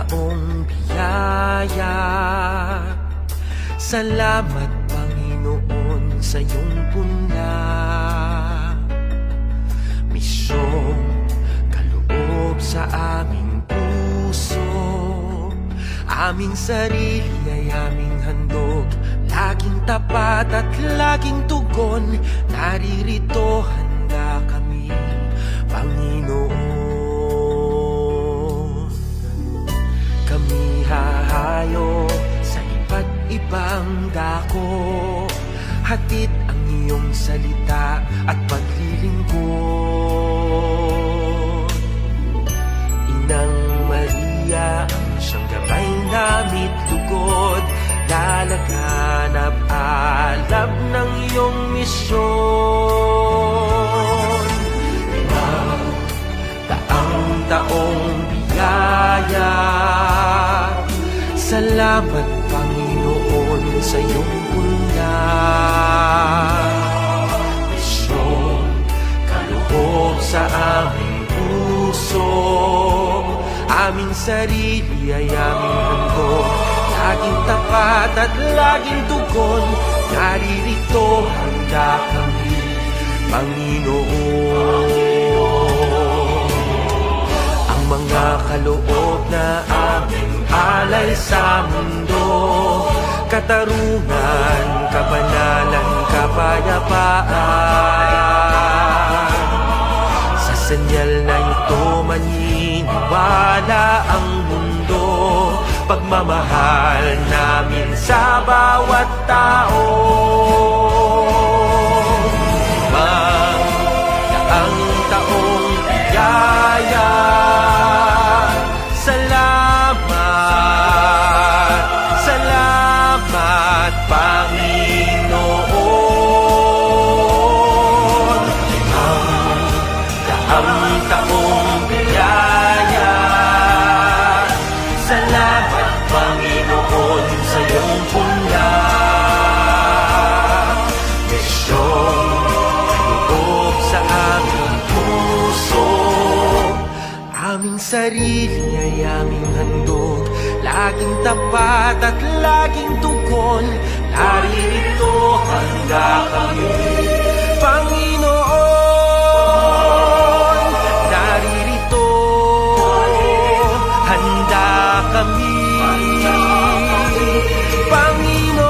taong biyaya. Salamat Panginoon sa iyong punla. Misyong kaloob sa aming puso, aming sarili ay aming handog, laging tapat at laging tugon. Naririto handa kami, Panginoon. Kami hahayo sa iba't ibang dako, hatid ang iyong salita at paglilingkod. Inang Maria, ang siyang gabay namit lugod, lalaganap alab ng iyong misyon. Daang taong biyaya, salamat Panginoon sa iyong punla. Misyon kaloob sa aming puso, aming sarili ay aming handog, laging tapat at laging tugon. Naririto handa kami, Panginoon. Ang mga kaloob na aming alay sa mundo, katarungan, kabanalan, kapayapaan. Sa senyal na ito maniniwala ang mundo, pagmamahal namin sa bawat tao. Ang taong biyaya, salamat, salamat Panginoon. Ang taong biyaya, salamat Panginoon sa iyong punla. Misyong kaloob sa aming puso, aming sarili ay aming handog, laging tapat at laging tugon. Naririto handa kami, Panginoon. Naririto handa kami, Panginoon.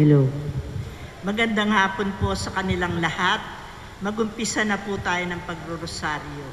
Hello. Magandang hapon po sa kanilang lahat. Magumpisa na po tayo ng pagrorosaryo.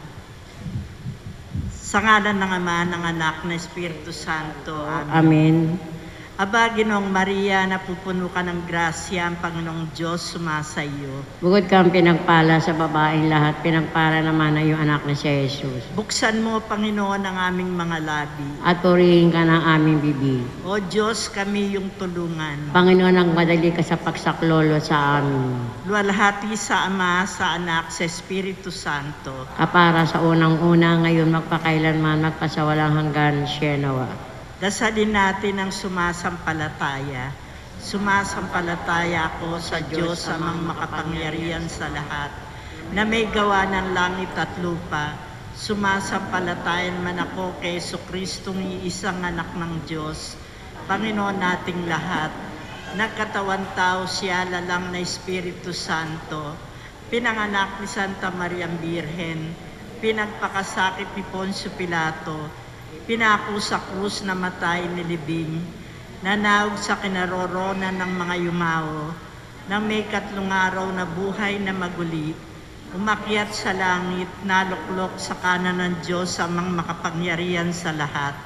Sa ngalan ng Ama, ng Anak, ng Espiritu Santo. Amen. Amen. Aba, Ginoong Maria, napupuno ka ng grasya, ang Panginoong Diyos sumasa iyo. Bukod kang pinagpala sa babaeng lahat, pinagpala naman ang iyong anak na si Jesus. Buksan mo, Panginoon, ang aming mga labi. At purihin ka ng aming bibig. O Diyos, kami yung tulungan. Panginoon, ang madali ka sa pagsaklolo sa amin. Luwalhati sa Ama, sa Anak, sa Espiritu Santo. Kapara sa unang-una, ngayon magpakailanman, magpasawalang hanggan, siya nawa. Dasalin natin ang sumasampalataya. Sumasampalataya ako sa Diyos amang makapangyarihan sa lahat, na may gawa ng langit at lupa. Sumasampalatayan man ako kay Jesucristong iisang anak ng Diyos, Panginoon nating lahat. Nagkatawan tao siya, lalang na Espiritu Santo, pinanganak ni Santa Maria Birhen, pinagpakasakit ni Poncio Pilato, pinako sa krus na matay ni libing, nanawag sa kinaroroonan ng mga yumao, nang may katlong araw na buhay na maguli, umakyat sa langit, naluklok sa kanan ng Diyos amang makapangyarihan sa lahat.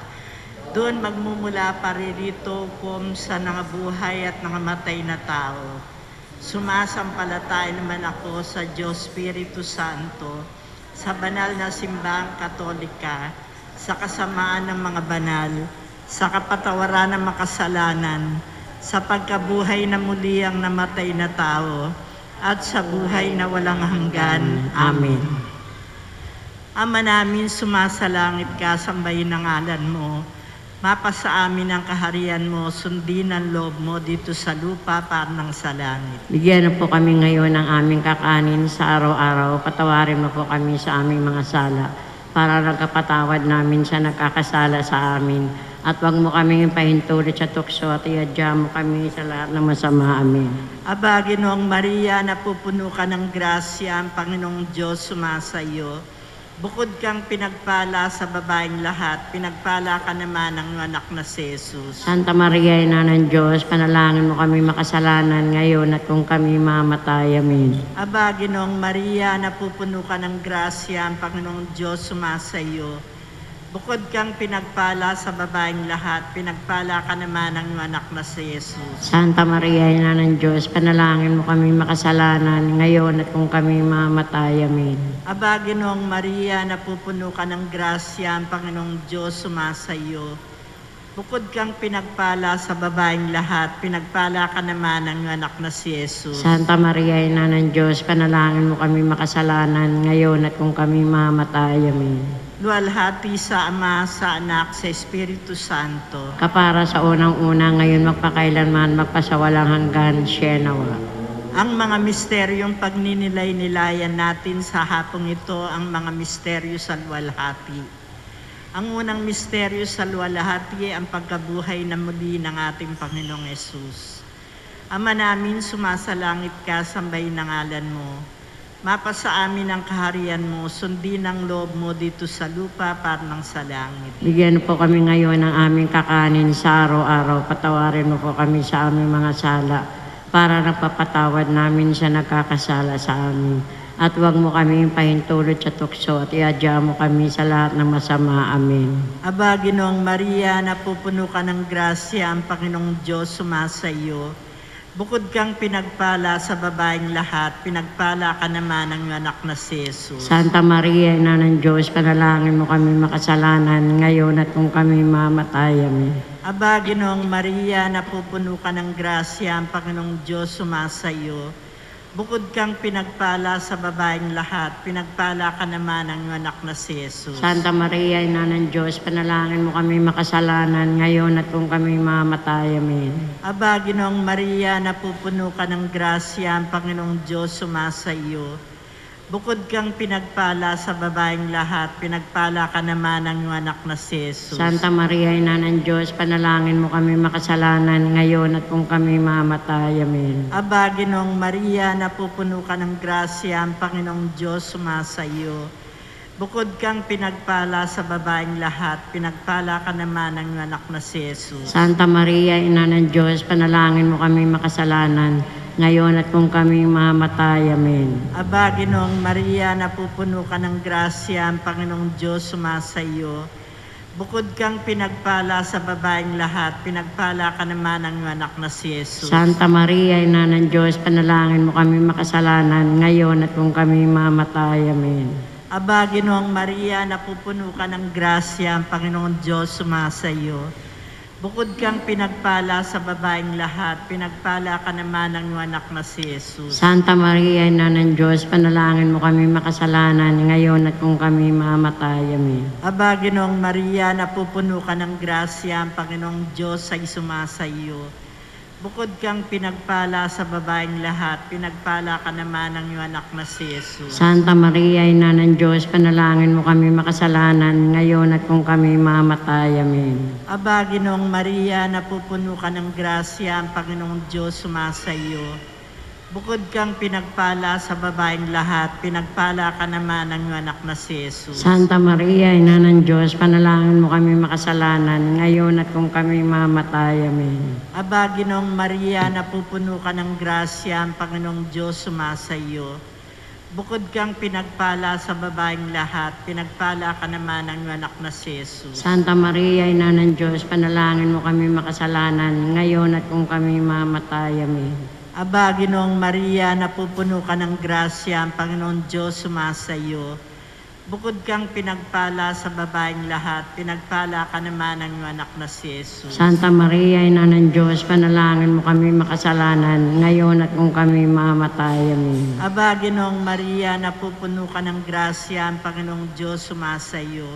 Doon magmumula paririto kung sa nangabuhay at nangamatay na tao. Sumasampalataya naman ako sa Diyos Espiritu Santo, sa banal na simbahang Katolika, sa kasamaan ng mga banal, sa kapatawaran ng makasalanan, sa pagkabuhay na muli ang namatay na tao, at sa buhay na walang hanggan. Amen. Ama namin, sumasalangit ka, sambahin ang ngalan mo. Mapasa amin ang kaharian mo, sundin ang loob mo dito sa lupa parang sa langit. Bigyan na po kami ngayon ng aming kakanin sa araw-araw. Patawarin mo po kami sa aming mga sala, para nagkapatawad namin sa nagkakasala sa amin. At huwag mo kaming pahintulot sa tukso at iadya mo kami sa lahat ng masama. Amen. Aba, Ginoong Maria, napupuno ka ng grasya, ang Panginoong Diyos sumasa iyo. Bukod kang pinagpala sa babaeng lahat, pinagpala ka naman ng anak na si Jesus. Santa Maria, Ina ng Diyos, panalangin mo kami makasalanan ngayon at kung kami mamatay. Amen. Aba, Ginoong Maria, napupuno ka ng grasya, ang Panginoong Diyos sumasa iyo. Bukod kang pinagpala sa babaeng lahat, pinagpala ka naman ng anak na si Jesus. Santa Maria, Ina ng Diyos, panalangin mo kami makasalanan ngayon at kung kami mamatay. Amen. Aba, Ginoong Maria, napupuno ka ng grasya, ang Panginoong Diyos sumasa iyo. Bukod kang pinagpala sa babaeng lahat, pinagpala ka naman ng anak na si Jesus. Santa Maria, Ina ng Diyos, panalangin mo kami makasalanan ngayon at kung kami mamatay. Amen. Luwalhati sa Ama, sa Anak, sa Espiritu Santo. Kapara sa unang-una, ngayon magpakailanman, magpasawalang hanggan, siya nawa. Ang mga misteryong pagninilay-nilayan natin sa hapong ito, ang mga misteryo sa luwalhati. Ang unang misteryo sa luwalhati ang pagkabuhay na muli ng ating Panginoong Yesus. Ama namin, sumasalangit ka, sambahin ang ngalan mo. Mapasa amin ang kaharian mo, sundin ang loob mo dito sa lupa parang sa langit. Bigyan po kami ngayon ng aming kakanin sa araw-araw. Patawarin mo po kami sa aming mga sala, para nagpapatawad namin sa nagkakasala sa amin. At huwag mo kami pahintulot sa tukso at iadya mo kami sa lahat ng masama. Amen. Aba, Ginoong Maria, napupuno ka ng grasya, ang Panginoong Diyos sumasa iyo. Bukod kang pinagpala sa babaeng lahat, pinagpala ka naman ng anak na si Jesus. Santa Maria, Ina ng Diyos, panalangin mo kami makasalanan ngayon at kung kami mamatay. Amen. Aba, Ginoong Maria, napupuno ka ng grasya, ang Panginoong Diyos sumasa iyo. Bukod kang pinagpala sa babaeng lahat, pinagpala ka naman ng anak na si Jesus. Santa Maria, Ina ng Diyos, panalangin mo kami makasalanan ngayon at kung kami mamatay. Amen. Aba, Ginoong Maria, napupuno ka ng grasya, ang Panginoong Diyos sumasa iyo. Bukod kang pinagpala sa babaeng lahat, pinagpala ka naman ng anak na si Jesus. Santa Maria, Ina ng Diyos, panalangin mo kami makasalanan ngayon at kung kami mamatay. Amen. Aba, Ginoong Maria, napupuno ka ng grasya, ang Panginoong Diyos sumasa iyo. Bukod kang pinagpala sa babaeng lahat, pinagpala ka naman ng anak na si Jesus. Santa Maria, Ina ng Diyos, panalangin mo kami makasalanan, ngayon at kung kami mamatay. Amen. Aba, Ginoong Maria, napupuno ka ng grasya, ang Panginoong Diyos sumasa iyo. Bukod kang pinagpala sa babaeng lahat, pinagpala ka naman ng anak na si Jesus. Santa Maria, Ina ng Diyos, panalangin mo kami makasalanan, ngayon at kung kami mamatay. Amen. Aba, Ginoong Maria, napupuno ka ng grasya, ang Panginoong Diyos sumasa iyo. Bukod kang pinagpala sa babaeng lahat, pinagpala ka naman ng anak na si Jesus. Santa Maria, Ina ng Diyos, panalangin mo kami makasalanan, ngayon at kung kami mamatay. Amen. Aba, Ginoong Maria, napupuno ka ng grasya, ang Panginoong Diyos ay sumasa iyo. Bukod kang pinagpala sa babaeng lahat, pinagpala ka naman ng iyong anak na si Jesus. Santa Maria, Ina ng Diyos, panalangin mo kami makasalanan, ngayon at kung kami mamatay. Amen. Aba, Ginoong Maria, napupuno ka ng grasya, ang Panginoong Diyos sumasa iyo. Bukod kang pinagpala sa babaeng lahat, pinagpala ka naman ng iyong anak na si Jesus. Santa Maria, Ina ng Diyos, panalangin mo kami makasalanan, ngayon at kung kami mamatay. Amen. Aba, Ginoong Maria, napupuno ka ng grasya, ang Panginoong Diyos sumasa iyo. Bukod kang pinagpala sa babaeng lahat, pinagpala ka naman ng iyong anak na si Jesus. Santa Maria, Ina ng Diyos, panalangin mo kami makasalanan, ngayon at kung kami mamatay. Amen. Aba, Ginoong Maria, napupuno ka ng grasya, ang Panginoong Diyos sumasa iyo. Bukod kang pinagpala sa babaeng lahat, pinagpala ka naman ng iyong anak na si Jesus. Santa Maria, Ina ng Diyos, panalangin mo kami makasalanan, ngayon at kung kami mamatay. Amen. Aba, Ginoong Maria, napupuno ka ng grasya, ang Panginoong Diyos sumasa iyo.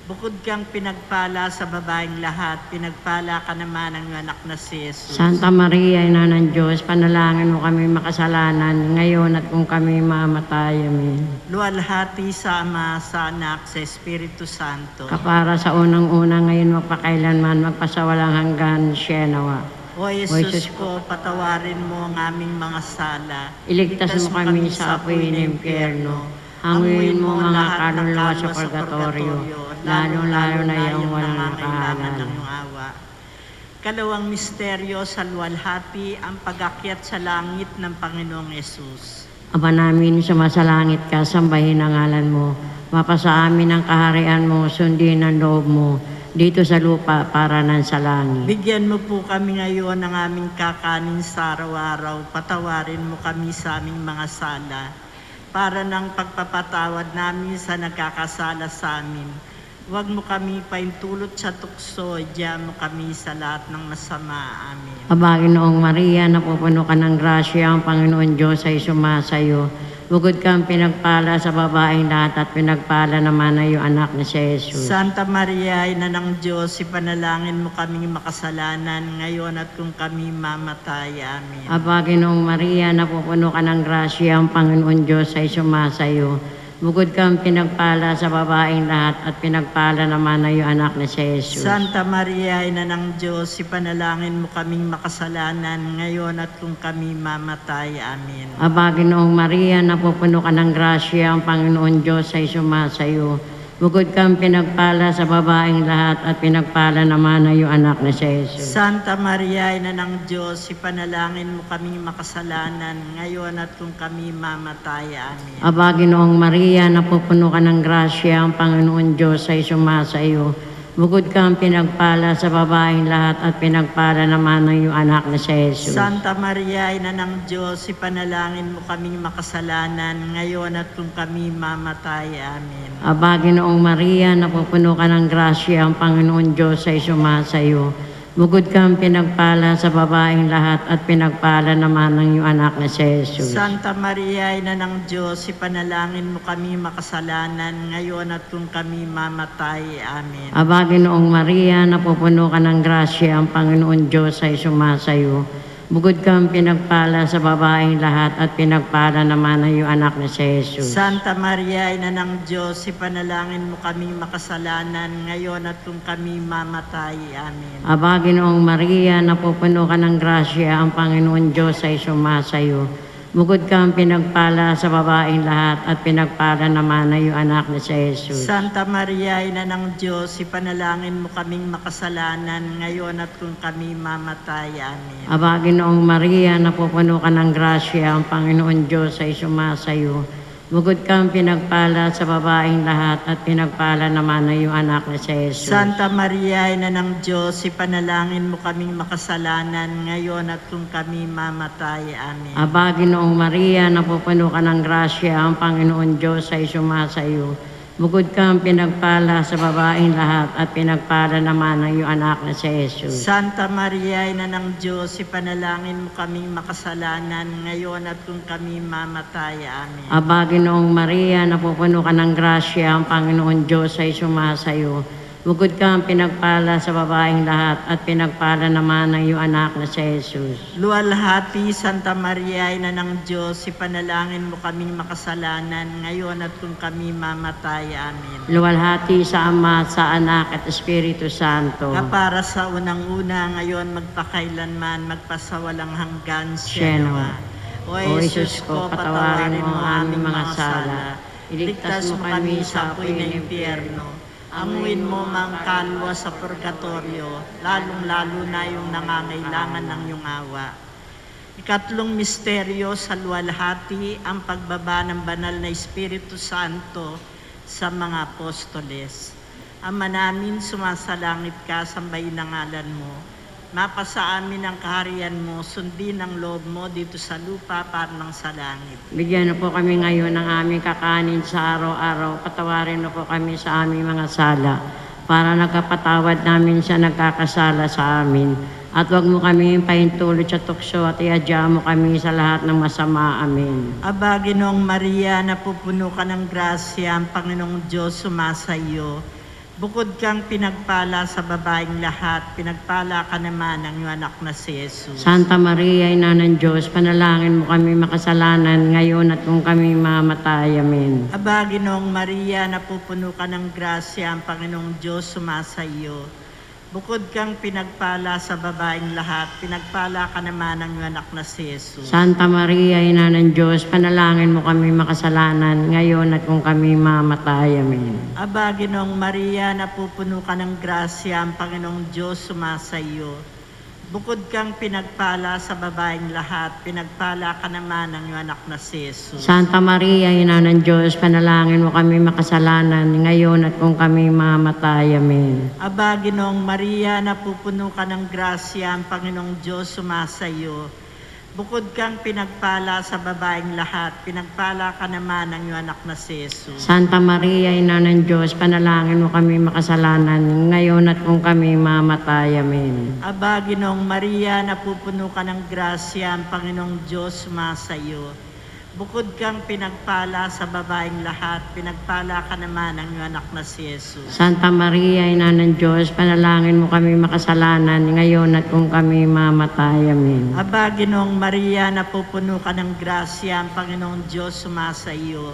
Bukod kang pinagpala sa babaeng lahat, pinagpala ka naman ng iyong anak na si Jesus. Santa Maria, Ina ng Diyos, panalangin mo kami makasalanan, ngayon at kung kami mamatay. Amen. Luwalhati sa Ama, sa Anak, sa Espiritu Santo. Kapara sa unang-una, ngayon magpakailanman, magpasawalang hanggan, Sienawa. O Jesus ko, patawarin mo ang aming mga sala. Iligtas mo kami sa apoy ng impyerno. Hanguin mo mga kaluluwa sa purgatorio, lalong-lalo na yung walang nakahalan. ng iyong awa. Kalawang misteryo sa luwalhati, ang pag-akyat sa langit ng Panginoong Yesus. Aba namin sumasalangit ka, sambahin ang ngalan mo. Mapasa amin ang kaharian mo, sundin ang loob mo, dito sa lupa para nan sa langit. Bigyan mo po kami ngayon ng aming kakanin sa araw-araw. Patawarin mo kami sa aming mga sala, para ng pagpapatawad namin sa nagkakasala sa amin. Huwag mo kami paintulot sa tukso, diyan mo kami sa lahat ng masama. Amen. Aba, Ginoong Maria, napupuno ka ng grasya, ang Panginoon Diyos ay sumasayo. Bukod kang pinagpala sa babaeng lahat at pinagpala naman na iyong anak na si Jesus. Santa Maria, Ina ng Diyos, ipanalangin mo kaming makasalanan ngayon at kung kami mamatay. Amen. Aba, Ginoong Maria, napupuno ka ng grasya, ang Panginoon Diyos ay sumasayo. Bukod kang pinagpala sa babaeng lahat at pinagpala naman na iyong anak na si Jesus. Santa Maria, Ina ng Diyos, ipanalangin mo kaming makasalanan ngayon at kung kami mamatay. Amen. Aba, Ginoong Maria, napupuno ka ng grasya, ang Panginoon Diyos ay sumasayo. Bukod kang pinagpala sa babaeng lahat at pinagpala naman na iyong anak na si Jesus. Santa Maria, Ina ng Diyos, ipanalangin mo kaming makasalanan ngayon at kung kami mamatay. Amen. Aba, Ginoong Maria, napupuno ka ng grasya, ang Panginoon Diyos ay sumasayo. Bukod kang pinagpala sa babaeng lahat at pinagpala naman ng iyong anak na si Jesus. Santa Maria, Ina ng Diyos, ipanalangin mo kaming makasalanan ngayon at kung kami mamatay. Amen. Aba, Ginoong Maria, napupuno ka ng grasya, ang Panginoon Diyos ay sumasayo. Bukod kang pinagpala sa babaeng lahat at pinagpala naman ng iyong anak na si Jesus. Santa Maria, Ina ng Diyos, ipanalangin mo kami makasalanan ngayon at kung kami mamatay. Amen. Aba, Ginoong Maria, napupuno ka ng grasya, ang Panginoon Diyos ay sumasayo. Bukod kang pinagpala sa babaeng lahat at pinagpala naman ng iyong anak na si Jesus. Santa Maria, Ina ng Diyos, ipanalangin mo kami makasalanan ngayon at kung kami mamatay. Amen. Aba, Ginoong Maria, napupuno ka ng grasya, ang Panginoon Diyos ay sumasayo. Bukod kang pinagpala sa babaeng lahat at pinagpala naman na iyong anak na si Jesus. Santa Maria, Ina ng Diyos, ipanalangin mo kaming makasalanan ngayon at kung kami mamatay. Amen. Aba, Ginoong Maria, napupuno ka ng grasya, ang Panginoon Diyos ay sumasayo. Bukod kang pinagpala sa babaeng lahat at pinagpala naman na iyong anak na si Jesus. Santa Maria, Ina ng Diyos, ipanalangin mo kaming makasalanan ngayon at kung kami mamatay. Amen. Aba, Ginoong Maria, napupuno ka ng grasya, ang Panginoon Diyos ay sumasayo. Bukod kang pinagpala sa babaeng lahat at pinagpala naman ng iyong anak na si Jesus. Santa Maria, Ina ng Diyos, ipanalangin mo kaming makasalanan ngayon at kung kami mamatay. Amen. Aba, Ginoong Maria, napupuno ka ng grasya, ang Panginoon Diyos ay sumasayo. Bukod kang pinagpala sa babaeng lahat at pinagpala naman ng iyong anak na si Jesus. Luwalhati, Santa Maria, Ina ng Diyos, ipanalangin mo kaming makasalanan ngayon at kung kami mamatay. Amen. Luwalhati sa Ama, sa Anak at Espiritu Santo. Kapara sa unang-una, ngayon magpakailanman, magpasawalang hanggan. Siyeno. O O Jesus Jesus ko, ko, patawarin mo ang aming mga sala. Iligtas mo kami sa apoy ng impyerno. Amuin mo mang kalwa sa purgatorio, lalong-lalo na yung nangangailangan ng iyong awa. Ikatlong misteryo sa luwalhati, ang pagbaba ng banal na Espiritu Santo sa mga apostoles. Ama namin, sumasalangit ka, sambahin ang ngalan mo. Mapasa amin ang kaharian mo, sundin ang loob mo dito sa lupa parang sa langit. Bigyan na po kami ngayon ng aming kakanin sa araw-araw. Patawarin na po kami sa aming mga sala para nagkapatawad namin sa nagkakasala sa amin. At huwag mo kami pahintulot sa tukso at iadya mo kami sa lahat ng masama. Amen. Aba, Ginoong Maria, napupuno ka ng grasya, ang Panginoong Diyos sumasa iyo. Bukod kang pinagpala sa babaeng lahat, pinagpala ka naman ng iyong anak na si Jesus. Santa Maria, Ina ng Diyos, panalangin mo kami makasalanan ngayon at kung kami mamatay. Amen. Aba, Ginoong Maria, napupuno ka ng grasya, ang Panginoong Diyos sumasa iyo. Bukod kang pinagpala sa babaeng lahat, pinagpala ka naman ng iyong anak na si Jesus. Santa Maria, Ina ng Diyos, panalangin mo kami makasalanan ngayon at kung kami mamatay. Amen. Aba, Ginoong Maria, napupuno ka ng grasya, ang Panginoong Diyos sumasa iyo. Bukod kang pinagpala sa babaeng lahat, pinagpala ka naman ng iyong anak na si Jesus. Santa Maria, Ina ng Diyos, panalangin mo kami makasalanan ngayon at kung kami mamatay. Amen. Aba, Ginoong Maria, napupuno ka ng grasya, ang Panginoong Diyos sumasa iyo. Bukod kang pinagpala sa babaeng lahat, pinagpala ka naman ng iyong anak na si Jesus. Santa Maria, Ina ng Diyos, panalangin mo kami makasalanan ngayon at kung kami mamatay. Amen. Aba, Ginoong Maria, napupuno ka ng grasya, ang Panginoong Diyos sumasa iyo. Bukod kang pinagpala sa babaeng lahat, pinagpala ka naman ng iyong anak na si Jesus. Santa Maria, Ina ng Diyos, panalangin mo kami makasalanan ngayon at kung kami mamatay. Amen. Aba, Ginoong Maria, napupuno ka ng grasya, ang Panginoong Diyos sumasa iyo.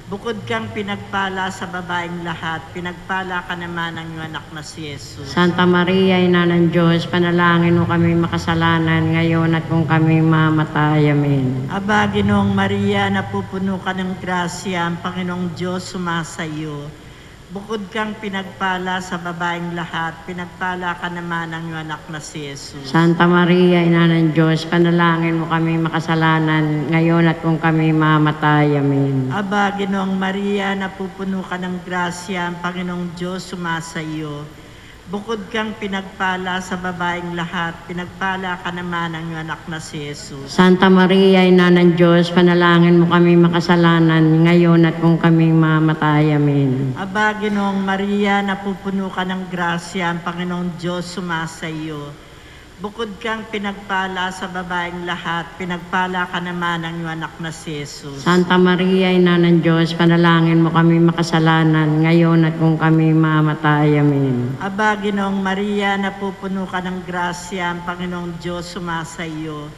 Bukod kang pinagpala sa babaeng lahat, pinagpala ka naman ng iyong anak na si Jesus. Santa Maria, Ina ng Diyos, panalangin mo kami makasalanan ngayon at kung kami mamatay. Amen. Aba, Ginoong Maria, napupuno ka ng grasya, ang Panginoong Diyos sumasa iyo. Bukod kang pinagpala sa babaeng lahat, pinagpala ka naman ng iyong anak na si Jesus. Santa Maria, Ina ng Diyos, panalangin mo kami makasalanan ngayon at kung kami mamatay. Amen. Aba, Ginoong Maria, napupuno ka ng grasya, ang Panginoong Diyos sumasa iyo. Bukod kang pinagpala sa babaeng lahat, pinagpala ka naman ng iyong anak na si Jesus. Santa Maria, Ina ng Diyos, panalangin mo kami makasalanan ngayon at kung kami mamatay. Amen. Aba, Ginoong Maria, napupuno ka ng grasya, ang Panginoong Diyos sumasa iyo. Bukod kang pinagpala sa babaeng lahat, pinagpala ka naman ng iyong anak na si Jesus. Santa Maria, Ina ng Diyos, panalangin mo kami makasalanan ngayon at kung kami mamatay. Amen. Aba, Ginoong Maria, napupuno ka ng grasya, ang Panginoong Diyos sumasa iyo.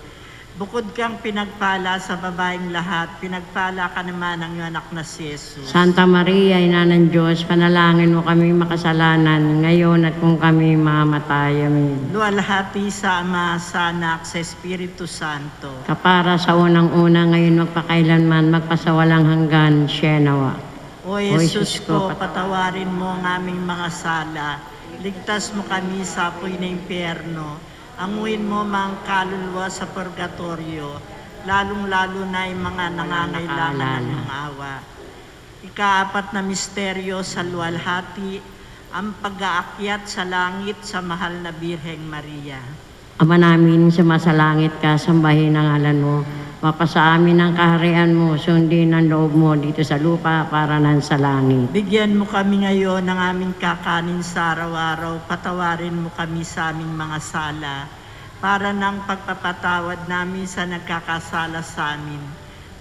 Bukod kang pinagpala sa babaeng lahat, pinagpala ka naman ng iyong anak na si Jesus. Santa Maria, Ina ng Diyos, panalangin mo kami makasalanan, ngayon at kung kami mamatay. Amen. Luwalhati sa Ama, sa Anak, sa Espiritu Santo. Kapara sa unang-una, ngayon magpakailanman, magpasawalang hanggan, siya nawa. O Jesus ko, patawarin mo ang aming mga sala. Ligtas mo kami sa apoy na impyerno. Anguin mo mga kaluluwa sa purgatorio, lalong-lalo na yung mga nangangailangan ng iyong awa. Ikaapat na misteryo sa luwalhati, ang pag-aakyat sa langit sa mahal na Birheng Maria. Ama namin, sumasalangit ka, sambahin ang ngalan mo. Mapasa amin ang kaharian mo, sundin ang loob mo dito sa lupa para nan sa langit. Bigyan mo kami ngayon ng aming kakanin sa araw-araw, patawarin mo kami sa aming mga sala, para ng pagpapatawad namin sa nagkakasala sa amin.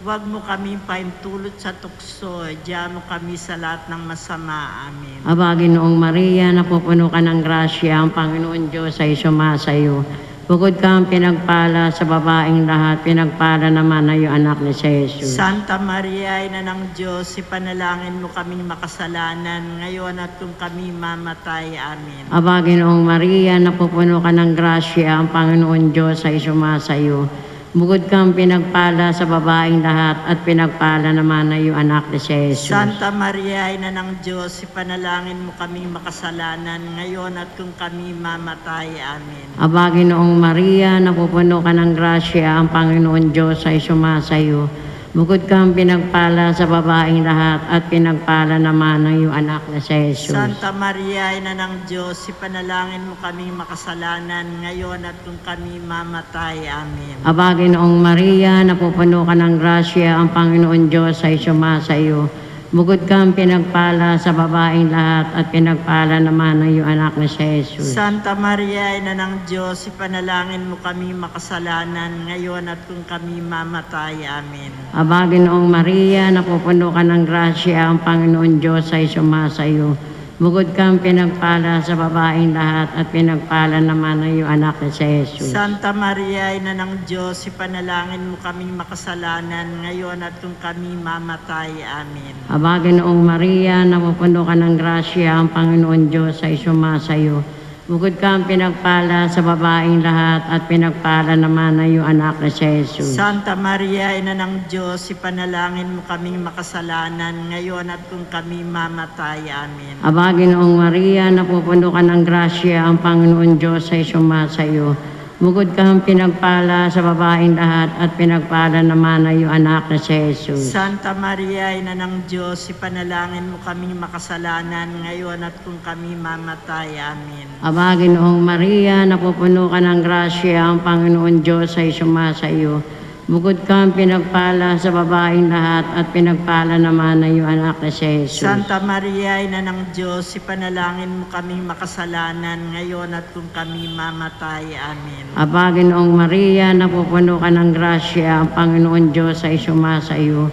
Huwag mo kami paintulot sa tukso, diyan mo kami sa lahat ng masama. Amen. Aba, Ginoong Maria, napupuno ka ng grasya, ang Panginoon Diyos ay sumasayo. Bukod kang pinagpala sa babaeng lahat, pinagpala naman na iyong anak ni Jesus. Santa Maria, Ina ng Diyos, ipanalangin mo kaming makasalanan, ngayon at kung kami mamatay. Amen. Aba, Ginoong Maria, napupuno ka ng grasya, ang Panginoon Diyos ay sumasayo. Bukod kang pinagpala sa babaeng lahat, at pinagpala naman na iyong anak ni Jesus. Santa Maria, Ina ng Diyos, ipanalangin mo kaming makasalanan, ngayon at kung kami mamatay. Amen. Aba, Ginoong Maria, napupuno ka ng grasya, ang Panginoon Diyos ay sumasayo. Bukod kang pinagpala sa babaeng lahat, at pinagpala naman ng iyong anak na si Jesus. Santa Maria, Ina ng Diyos, ipanalangin mo kaming makasalanan, ngayon at kung kami mamatay. Amen. Aba, Ginoong Maria, napupuno ka ng grasya, ang Panginoon Diyos ay sumasayo. Bukod kang pinagpala sa babaeng lahat, at pinagpala naman ng iyong anak na si Jesus. Santa Maria, Ina ng Diyos, ipanalangin mo kami makasalanan, ngayon at kung kami mamatay. Amen. Aba, Ginoong Maria, napupuno ka ng grasya, ang Panginoon Diyos ay sumasayo. Bukod kang pinagpala sa babaeng lahat, at pinagpala naman ng iyong anak na si Jesus. Santa Maria, Ina ng Diyos, ipanalangin mo kaming makasalanan, ngayon at kung kami mamatay. Amen. Aba, Ginoong Maria, napupuno ka ng grasya, ang Panginoon Diyos ay sumasayo. Bukod kang pinagpala sa babaeng lahat, at pinagpala naman ng iyong anak na si Jesus. Santa Maria, Ina ng Diyos, ipanalangin mo kaming makasalanan, ngayon at kung kami mamatay. Amen. Aba, Ginoong Maria, napupuno ka ng grasya, ang Panginoon Diyos ay sumasayo. Bukod kang pinagpala sa babaeng lahat, at pinagpala naman ng iyong anak na si Jesus. Santa Maria, Ina ng Diyos, ipanalangin mo kaming makasalanan, ngayon at kung kami mamatay. Amen. Aba, Ginoong Maria, napupuno ka ng grasya, ang Panginoon Diyos ay sumasayo. Bukod kang pinagpala sa babaeng lahat, at pinagpala naman ng iyong anak na si Jesus. Santa Maria, Ina ng Diyos, ipanalangin mo kaming makasalanan, ngayon at kung kami mamatay. Amen. Aba, Ginoong Maria, napupuno ka ng grasya, ang Panginoon Diyos ay sumasayo.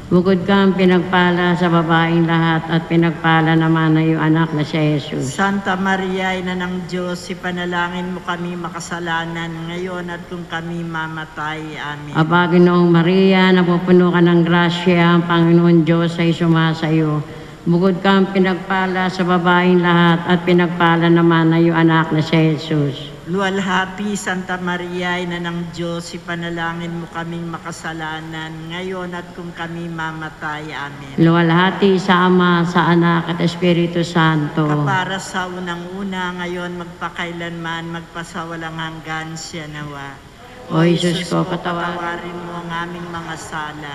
Bukod kang pinagpala sa babaeng lahat, at pinagpala naman ng iyong anak na si Jesus. Santa Maria, Ina ng Diyos, ipanalangin mo kami makasalanan, ngayon at kung kami mamatay. Amen. Aba, Ginoong Maria, napupuno ka ng grasya, ang Panginoon Diyos ay sumasayo. Bukod kang pinagpala sa babaeng lahat, at pinagpala naman ng iyong anak na si Jesus. Luwalhati, Santa Maria, Ina ng Diyos, ipanalangin mo kaming makasalanan, ngayon at kung kami mamatay. Amen. Luwalhati sa Ama, sa Anak, at Espiritu Santo. Kapara sa unang-una, ngayon magpakailanman, magpasawalang hanggan, siya nawa. O Jesus ko, patawarin patawarin mo ang aming mga sala.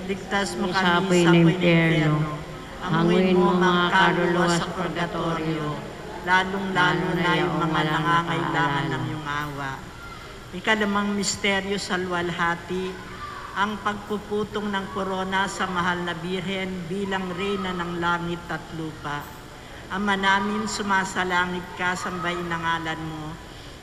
Ligtas mo sa kami apoy sa ng apoy ng impyerno. impyerno. Hanguin mo mga kaluluwa sa purgatorio, lalong-lalo na yung mga nangangailangan ng iyong awa. Ikalimang misteryo sa luwalhati, ang pagpuputong ng korona sa mahal na Birhen bilang reyna ng langit at lupa. Ama namin, sumasalangit ka, sambahin ang ngalan mo.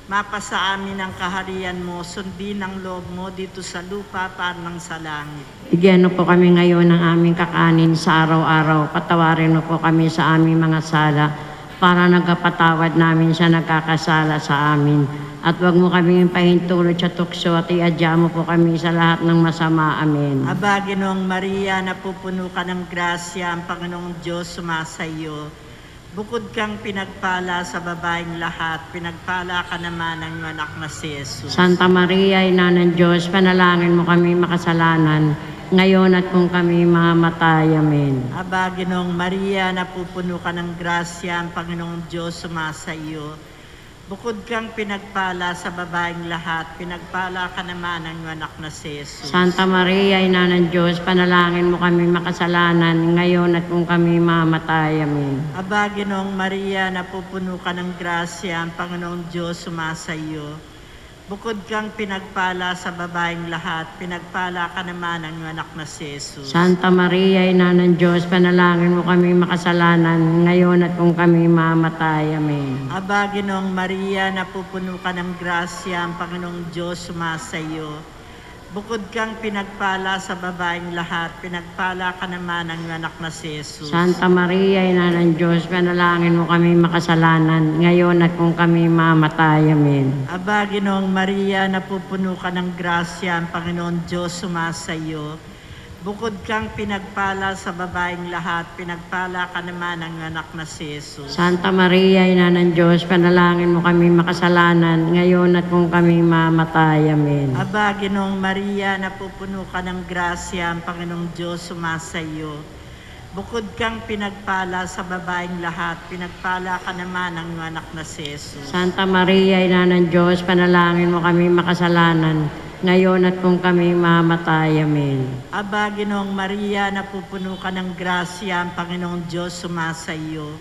Mapasa amin ang kaharian mo, sundin ang loob mo dito sa lupa parang sa langit. Bigyan mo po kami ngayon ng aming kakanin sa araw-araw. Patawarin mo po kami sa aming mga sala, para nagkapatawad namin sa nagkakasala sa amin. At huwag mo kaming pahintulot sa tukso at iadya mo po kami sa lahat ng masama. Amen. Aba, Ginoong Maria, napupuno ka ng grasya, ang Panginoong Diyos sumasayo. Bukod kang pinagpala sa babaeng lahat, pinagpala ka naman ng iyong anak na si Jesus. Santa Maria, Ina ng Diyos, panalangin mo kami makasalanan, ngayon at kung kami mamatay. Amen. Aba, Ginoong Maria, napupuno ka ng grasya, ang Panginoong Diyos sumasayo. Bukod kang pinagpala sa babaeng lahat, pinagpala ka naman ng iyong anak na si Jesus. Santa Maria, Ina ng Diyos, panalangin mo kami makasalanan, ngayon at kung kami mamatay. Amen. Aba, Ginoong Maria, napupuno ka ng grasya, ang Panginoong Diyos sumasayo. Bukod kang pinagpala sa babaeng lahat, pinagpala ka naman ng iyong anak na si Jesus. Santa Maria, Ina ng Diyos, panalangin mo kami makasalanan, ngayon at kung kami mamatay. Amen. Aba, Ginoong Maria, napupuno ka ng grasya, ang Panginoong Diyos sumasayo. Bukod kang pinagpala sa babaeng lahat, pinagpala ka naman ng iyong anak na si Jesus. Santa Maria, Ina ng Diyos, panalangin mo kami makasalanan, ngayon at kung kami mamatay. Amen. Aba, Ginoong Maria, napupuno ka ng grasya, ang Panginoong Diyos sumasayo. Bukod kang pinagpala sa babaeng lahat, pinagpala ka naman ng anak na si Jesus. Santa Maria, Ina ng Diyos, panalangin mo kami makasalanan, ngayon at kung kami mamatay. Amen. Aba, Ginoong Maria, napupuno ka ng grasya, ang Panginoong Diyos sumasayo. Bukod kang pinagpala sa babaeng lahat, pinagpala ka naman ng anak na si Jesus. Santa Maria, Ina ng Diyos, panalangin mo kami makasalanan, ngayon at kung kami mamatay. Amen. Aba, Ginoong Maria, napupuno ka ng grasya, ang Panginoong Diyos sumasayo.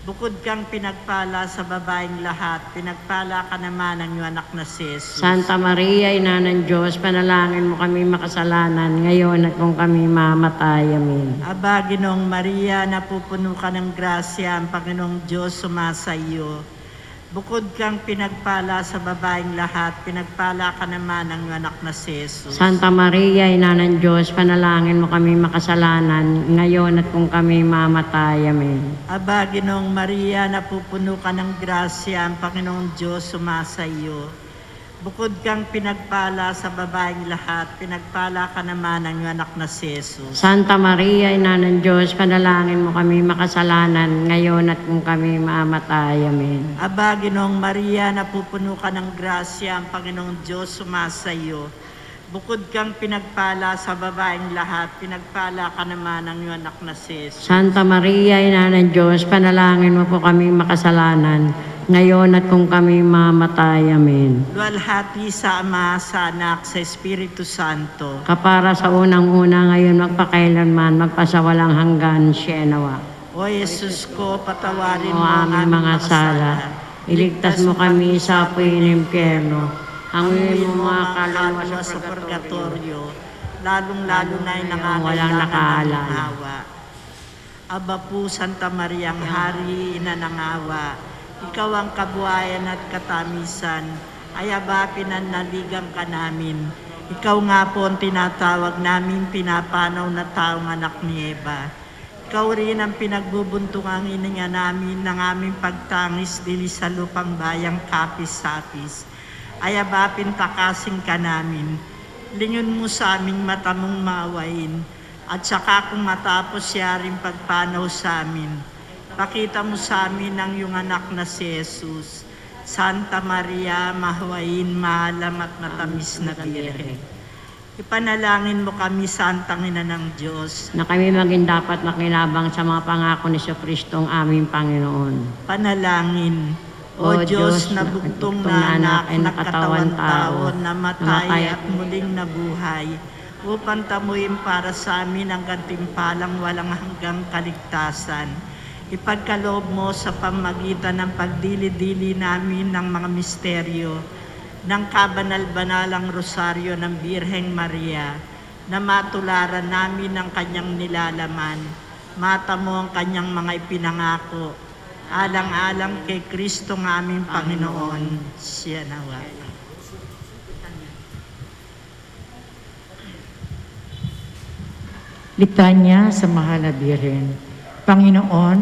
Bukod kang pinagpala sa babaeng lahat, pinagpala ka naman ng iyong anak na si Jesus. Santa Maria, Ina ng Diyos, panalangin mo kami makasalanan, ngayon at kung kami mamatay. Amen. Aba, Ginoong Maria, napupuno ka ng grasya, ang Panginoong Diyos sumasayo. Bukod kang pinagpala sa babaeng lahat, pinagpala ka naman ng iyong anak na si Jesus. Santa Maria, Ina ng Diyos, panalangin mo kami makasalanan, ngayon at kung kami mamatay. Amen. Aba, Ginoong Maria, napupuno ka ng grasya, ang Panginoong Diyos sumasayo. Bukod kang pinagpala sa babaeng lahat, pinagpala ka naman ng iyong anak na si Jesus. Santa Maria, Ina ng Diyos, panalangin mo kami makasalanan, ngayon at kung kami mamatay. Amen. Aba, Ginoong Maria, napupuno ka ng grasya, ang Panginoong Diyos sumasayo. Bukod kang pinagpala sa babaeng lahat, pinagpala ka naman ng iyong anak na si Jesus. Santa Maria, Ina ng Diyos, panalangin mo po kami makasalanan, ngayon at kung kami mamatay. Amen. Luwalhati sa Ama, sa Anak, sa Espiritu Santo. Kapara sa unang-una, ngayon magpakailanman, magpasawalang hanggan, Sienawa. O Jesus ko, patawarin O mo ang aming mga sala, iligtas mo kami sa apoy ng impyerno. Hanguin mo mga kaluluwa sa purgatorio, lalong-lalo na yung walang nangangailangan ng nakaalala. awa. Aba po, Santa Maria, ang Hari, Ina ng awa, ikaw ang kabuhayan at katamisan, ay aba pinanaligan ka namin. Ikaw nga po ang tinatawag namin pinapanaw na taong anak ni Eva. Ikaw rin ang pinagbubuntungang ininga namin ng aming pagtangis dili sa lupang bayang kapis-sapis. Ay aba pintakasin ka namin. Lingon mo sa aming mata mong maawain, at saka kung matapos siya rin pagpanaw sa amin, pakita mo sa amin ang iyong anak na si Jesus. Santa Maria, mahawain, maalam at matamis na Birhen. Ipanalangin mo kami, Santang Ina ng Diyos. Na kami maging dapat makinabang sa mga pangako ni Jesucristo ang aming Panginoon. Panalangin, O Diyos na bugtong na anak na katawan-tao, namatay at muling nabuhay, upang tamuin para sa amin ang gantimpalang walang hanggang kaligtasan. Ipagkaloob mo sa pamagitan ng pagdili-dili namin ng mga misteryo ng kabanal-banalang rosaryo ng Birheng Maria, na matularan namin ang kanyang nilalaman, matamo ang kanyang mga ipinangako, alang-alang kay Kristo ng aming Panginoon. Siya nawa. Litanya sa Mahal na Birhen. Panginoon,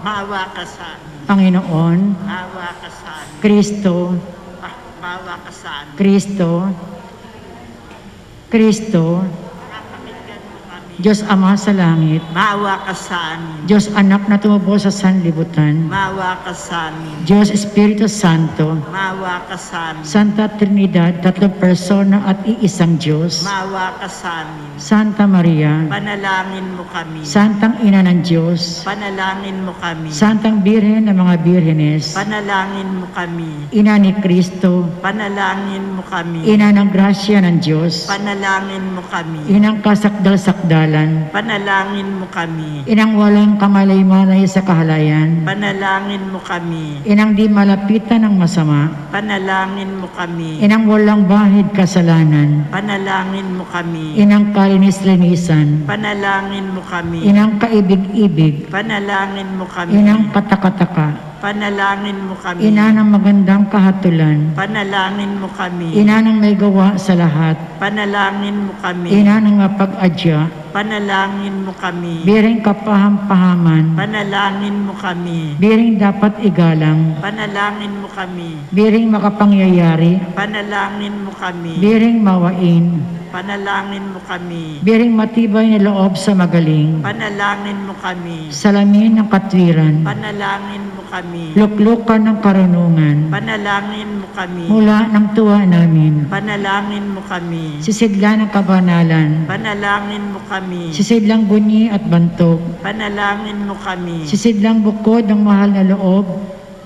Maawa ka sa amin. Panginoon, Maawa ka sa amin. Kristo, Maawa ka sa amin. Kristo, Kristo, Pakinggan mo kami. Diyos Ama sa langit, Maawa ka sa amin. Diyos Anak na tumubo sa sanlibutan, Maawa ka sa amin. Diyos Espiritu Santo, Maawa ka sa amin. Santa Trinidad, tatlong persona at iisang Diyos, Maawa ka sa amin. Santa Maria, Panalangin mo kami. Santang Ina ng Diyos, Panalangin mo kami. Santang Birhen ng mga Birhenes, Panalangin mo kami. Ina ni Kristo, Panalangin mo kami. Ina ng grasya ng Diyos, Panalangin mo kami. Inang kasakdal-sakdalan, Panalangin mo kami. Inang walang kamalay-malay sa kahalayan, Panalangin mo kami. Inang di malapitan ng masama, Panalangin mo kami. Inang walang bahid kasalanan, Panalangin mo kami. Inang kalinis-linisan, Panalangin mo kami. Inang kaibig-ibig, Panalangin mo kami. Inang katakataka, Panalangin mo kami. Ina ng magandang kahatulan, Panalangin mo kami. Ina ng may gawa sa lahat, Panalangin mo kami. Ina ng mapag-adya, Panalangin mo kami. biring kapaham-pahaman, Panalangin mo kami. biring dapat igalang, Panalangin mo kami. biring makapangyayari, Panalangin mo kami. biring mawain, Panalangin mo kami. biring matibay na loob sa magaling, Panalangin mo kami. salamin ng katwiran, Panalangin mo kami. luklukan ng karunungan, Panalangin mo kami. mula ng tuwa namin, Panalangin mo kami. sisigla ng kabanalan, Panalangin mo kami. sisidlang bunyi at bantog, Panalangin mo kami. sisidlang bukod ng mahal na loob,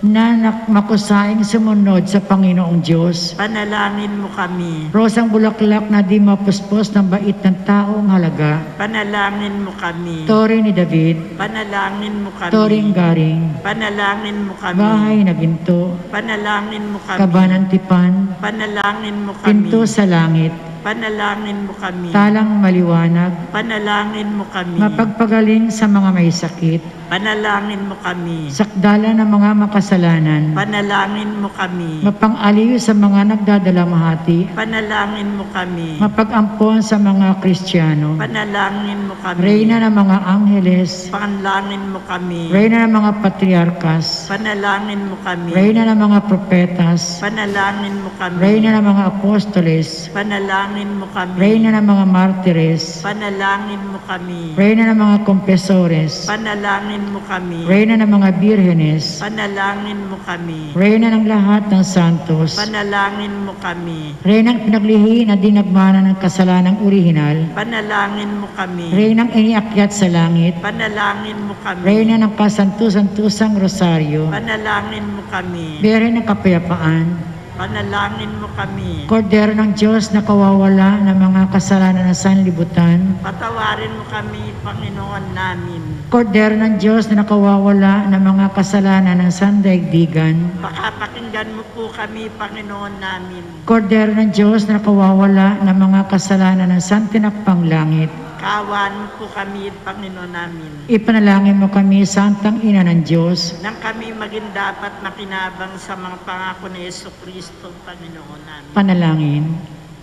na makusaing sumunod sa Panginoong Diyos. Panalangin mo kami. Rosang bulaklak na di mapuspos ng bait ng taong halaga. Panalangin mo kami. Tore ni David, Panalangin mo kami. toring garing, Panalangin mo kami. bahay na ginto, Panalangin mo kami. kabanang tipan, Panalangin mo kami. pinto sa langit, Panalangin mo kami. talang maliwanag, Panalangin mo kami. mapagpagaling sa mga may sakit, Panalangin mo kami. sakdala ng mga makasalanan, Panalangin mo kami. mapang-aliw sa mga nagdadalamhati, Panalangin mo kami. mapag-ampon sa mga Kristiyano, Panalangin mo kami. Reyna ng mga angheles, Panalangin mo kami. Reyna ng mga patriarkas, Panalangin mo kami. Reyna ng mga propetas, Panalangin mo kami. Reyna ng mga apostoles, Panalangin mo kami. Reyna ng mga martires, Panalangin mo kami. Reyna ng mga kompesores, Panalangin mo kami. Reyna ng mga birhenes, Panalangin mo kami. Reyna ng lahat ng santos, Panalangin mo kami. Reyna ng pinaglihi na dinagmana ng kasalanang orihinal, Panalangin mo kami. Reyna ng iniakyat sa langit, Panalangin mo kami. Reyna ng kasantusan-tusang rosaryo, Panalangin mo kami. Bere ng kapayapaan, Panalangin mo kami. Kordero ng Diyos na kawawala ng mga kasalanan ng sanlibutan, Patawarin mo kami, Panginoon namin. Kordero ng Diyos na nakawawala ng mga kasalanan ng sandaigdigan, Pakapakinggan mo po kami, Panginoon namin. Kordero ng Diyos na nakawawala ng mga kasalanan ng santinakpang langit, Kaawaan mo po kami, Panginoon namin. ipanalangin mo kami, Santang Ina ng Diyos, Nang kami maging dapat makinabang sa mga pangako ni Jesucristo, Panginoon namin. panalangin.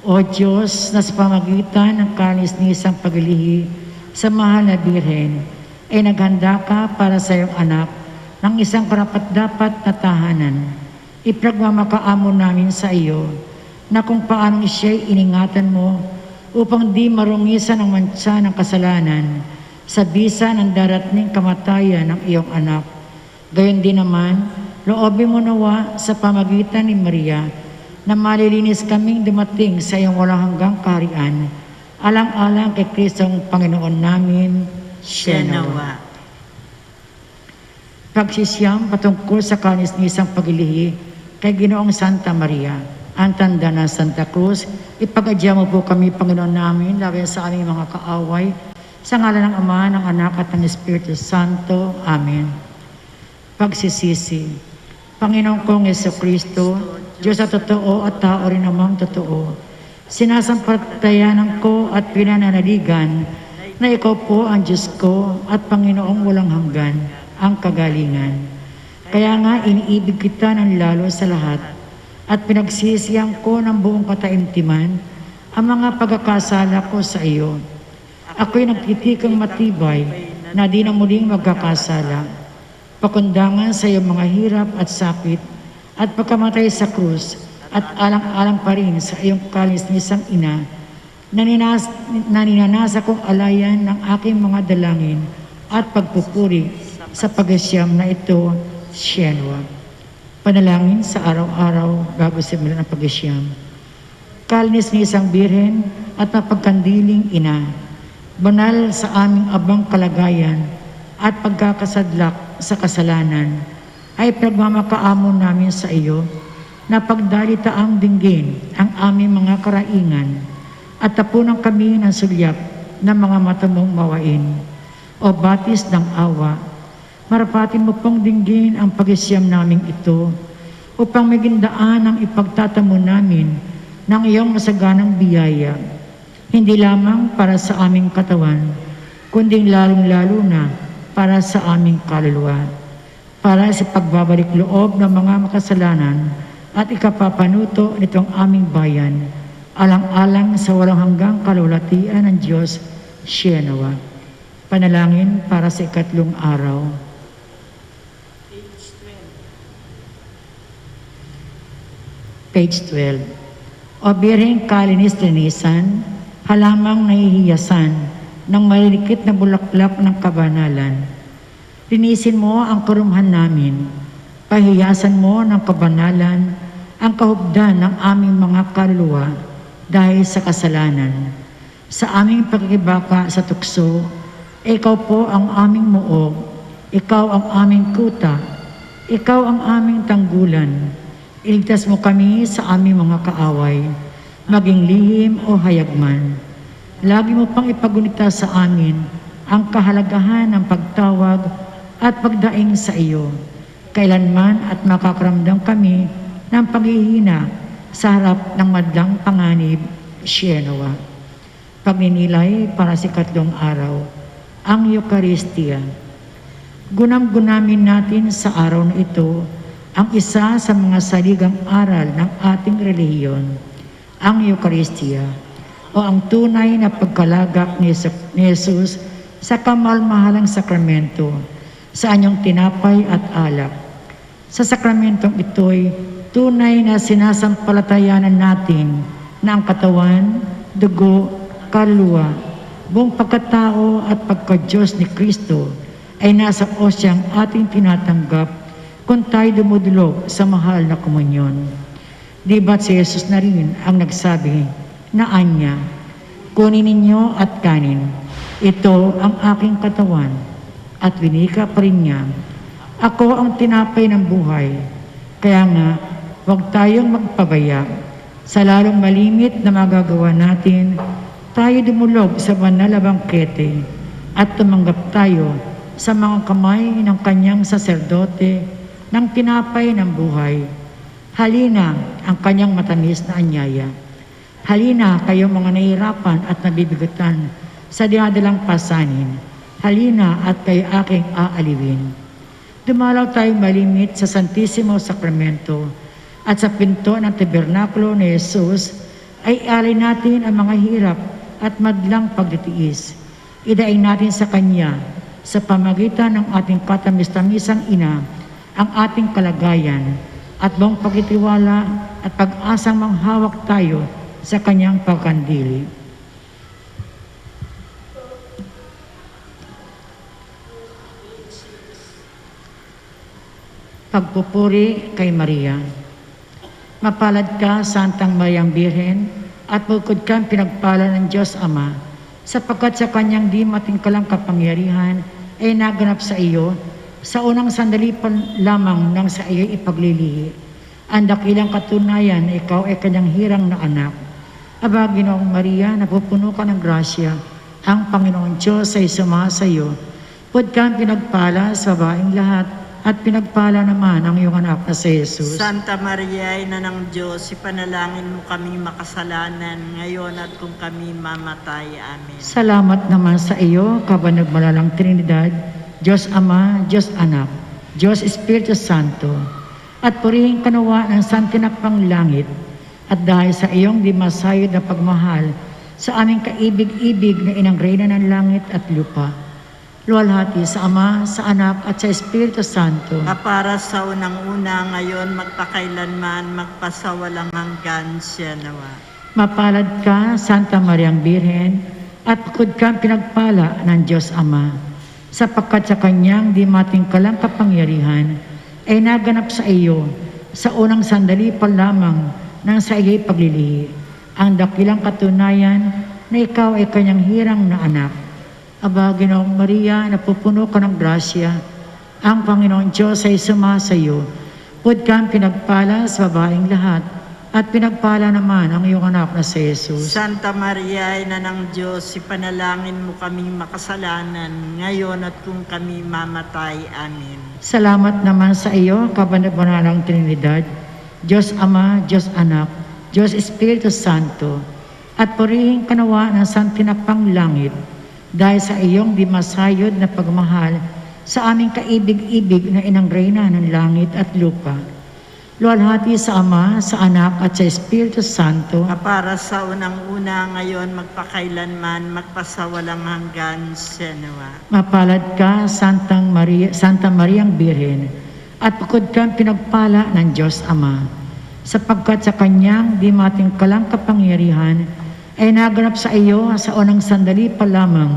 O Diyos, na sa pamagitan ng kanisnisang paglilihi sa mahal na Birhen, ay naghanda ka para sa iyong anak ng isang karapat-dapat na tahanan. Ipagmamakaamo namin sa iyo na kung paanong siya'y iningatan mo upang di marungisan ang mansa ng kasalanan sa bisa ng darating kamatayan ng iyong anak. Gayon din naman, loobin mo nawa sa pamagitan ni Maria na malilinis kaming dumating sa iyong walang hanggang kaharian, alang-alang kay Kristong Panginoon namin. Siya nawa. Pagsisiyam patungkol sa kanisnisang paglilihi kay Ginoong Santa Maria. Ang tanda ng Santa Cruz, ipag-adya mo po kami, Panginoon namin, lagay sa aming mga kaaway, sa ngalan ng Ama, ng Anak, at ng Espiritu Santo. Amen. Pagsisisi. Panginoon kong Jesucristo, Diyos na totoo at tao rin namang totoo, sinasampatayanan ko at pinananaligan na ikaw po ang Diyos ko at Panginoong walang hanggan, ang kagalingan. Kaya nga iniibig kita ng lalo sa lahat at pinagsisiyang ko ng buong kataimtiman ang mga pagkakasala ko sa iyo. Ako'y nagtitikang matibay na di na muling magkakasala. pakundangan sa iyong mga hirap at sakit, at pagkamatay sa krus, at alang-alang pa rin sa iyong kalisnisang ina, na ninanasa kong alayan ng aking mga dalangin at pagpupuri sa pag-asyam na ito, Sienwa. Panalangin sa araw-araw bago simulan ang pag-asyam. Kalis-nisang Birhen at mapagkandiling ina, banal sa aming abang kalagayan at pagkakasadlak sa kasalanan, ay pagmamakaamon namin sa iyo na pagdalitaang dinggin ang aming mga karaingan at tapunan kami ng sulyap ng mga mata mong mawain o batis ng awa. Marapatin mo pong dinggin ang pag-isyam naming ito upang maging daan ang ipagtatamo namin ng iyong masaganang biyaya, hindi lamang para sa aming katawan, kundi lalong-lalo na para sa aming kaluluwa, para sa pagbabalik loob ng mga makasalanan at ikapapanuto nitong aming bayan, alang-alang sa walang hanggang kalulatian ng Diyos, Sienwa. Panalangin para sa ikatlong araw. Page 12. O Birheng kalinis-linisan, halamang nahihiyasan ng malilikit na bulaklak ng kabanalan. Linisin mo ang karumhan namin, pahiyasan mo ng kabanalan ang kahubdan ng aming mga kaluluwa dahil sa kasalanan. Sa aming pagkikibaka sa tukso, ikaw po ang aming muog, ikaw ang aming kuta, ikaw ang aming tanggulan. Iligtas mo kami sa aming mga kaaway, maging lihim o hayagman. Lagi mo pang ipagunita sa amin ang kahalagahan ng pagtawag at pagdaing sa iyo. Kailanman at makakaramdam kami ng paghihina sa harap ng madlang panganib, Sienwa. Pagninilay para sa ikatlong araw, ang Eucharistia. Gunam-gunamin natin sa araw na ito ang isa sa mga saligang aral ng ating relihiyon, ang Eucharistia, o ang tunay na pagkalagak ni Jesus sa kamalmahalang sakramento, sa anyong tinapay at alak. Sa sakramentong ito'y tunay na sinasampalatayanan natin na ang katawan, dugo, kaluluwa, buong pagkatao at pagka-Diyos ni Kristo ay nasa osyang ating tinatanggap kung tayo dumudulog sa mahal na komunyon. Di ba't si Jesus na rin ang nagsabi na anya, kunin ninyo at kanin, ito ang aking katawan, at winika pa rin niya, ako ang tinapay ng buhay. Kaya nga, huwag tayong magpabaya. Sa lalong malimit na magagawa natin, tayo dumulog sa banal na bangkete at tumanggap tayo sa mga kamay ng kanyang saserdote ng tinapay ng buhay. Halina ang kanyang matamis na anyaya. Halina kayo mga nahihirapan at nabibigatan sa dinadalang pasanin. Halina at kayo aking aalipin. Dumalaw tayo malimit sa Santisimo Sakramento at sa pinto ng tabernakulo ni Jesus ay alay natin ang mga hirap at madlang pagtitiis. Idaing natin sa Kanya sa pamagitan ng ating katamis-tamisang ina ang ating kalagayan at buong pagtitiwala at pag-asang manghawak tayo sa kanyang pagkandili. Pagpupuri kay Maria. Mapalad ka, Santang Mayang Birhen, at bukod kang pinagpala ng Diyos Ama, sapagkat sa kanyang di matingkalang kapangyarihan ay naganap sa iyo sa unang sandali pa lamang nang sa iyo ipaglilihi. Ang dakilang katunayan na ikaw ay kanyang hirang na anak. Aba, Ginoong Maria, napupuno ka ng grasya. Ang Panginoong Diyos ay sumasa iyo. Pud kang pinagpala sa babaeng lahat, at pinagpala naman ang iyong anak na si Jesus. Santa Maria, Ina ng Diyos, ipanalangin mo kami makasalanan ngayon at kung kami mamatay. Amen. Salamat naman sa iyo, kabanagmalalang Trinidad, Diyos Ama, Diyos Anak, Diyos Espiritu Santo, at purihin kanawa ng santinapang langit, at dahil sa iyong di masayod na pagmahal sa aming kaibig-ibig na inang reyna ng langit at lupa, luwalhati sa Ama, sa Anak, at sa Espiritu Santo. Kapara sa unang-una, ngayon, magpakailanman, magpasawalang hanggan siya nawa. Mapalad ka, Santa Mariang Birhen, at bukod kang pinagpala ng Diyos Ama, sapagkat sa Kanyang di matingkalang kapangyarihan ay naganap sa iyo sa unang sandali pa lamang ng sa iyong paglilihi, ang dakilang katunayan na ikaw ay Kanyang hirang na anak. Aba, Ginoong Maria, napupuno ka ng grasya, ang Panginoon Diyos ay sumasa iyo. Bukod kang pinagpala sa babaeng lahat, at pinagpala naman ang iyong anak na si Jesus. Santa Maria, Ina ng Diyos, ipanalangin mo kaming makasalanan, ngayon at kung kami mamatay. Amen. Salamat naman sa iyo, kabanalang Trinidad, Diyos Ama, Diyos Anak, Diyos Espiritu Santo, at purihin kanawa ng santinapang langit, dahil sa iyong di masayod na pagmahal sa aming kaibig-ibig na inang reyna ng langit at lupa. Luwalhati sa Ama, sa Anak, at sa Espiritu Santo. Kapara sa unang-una, ngayon, magpakailanman, magpasawalang hanggan siya nawa. Mapalad ka, Santa Mariang Birhen, at bukod kang pinagpala ng Diyos Ama, sapagkat sa Kanyang di matingkalang kapangyarihan ay naganap sa iyo sa unang sandali pa lamang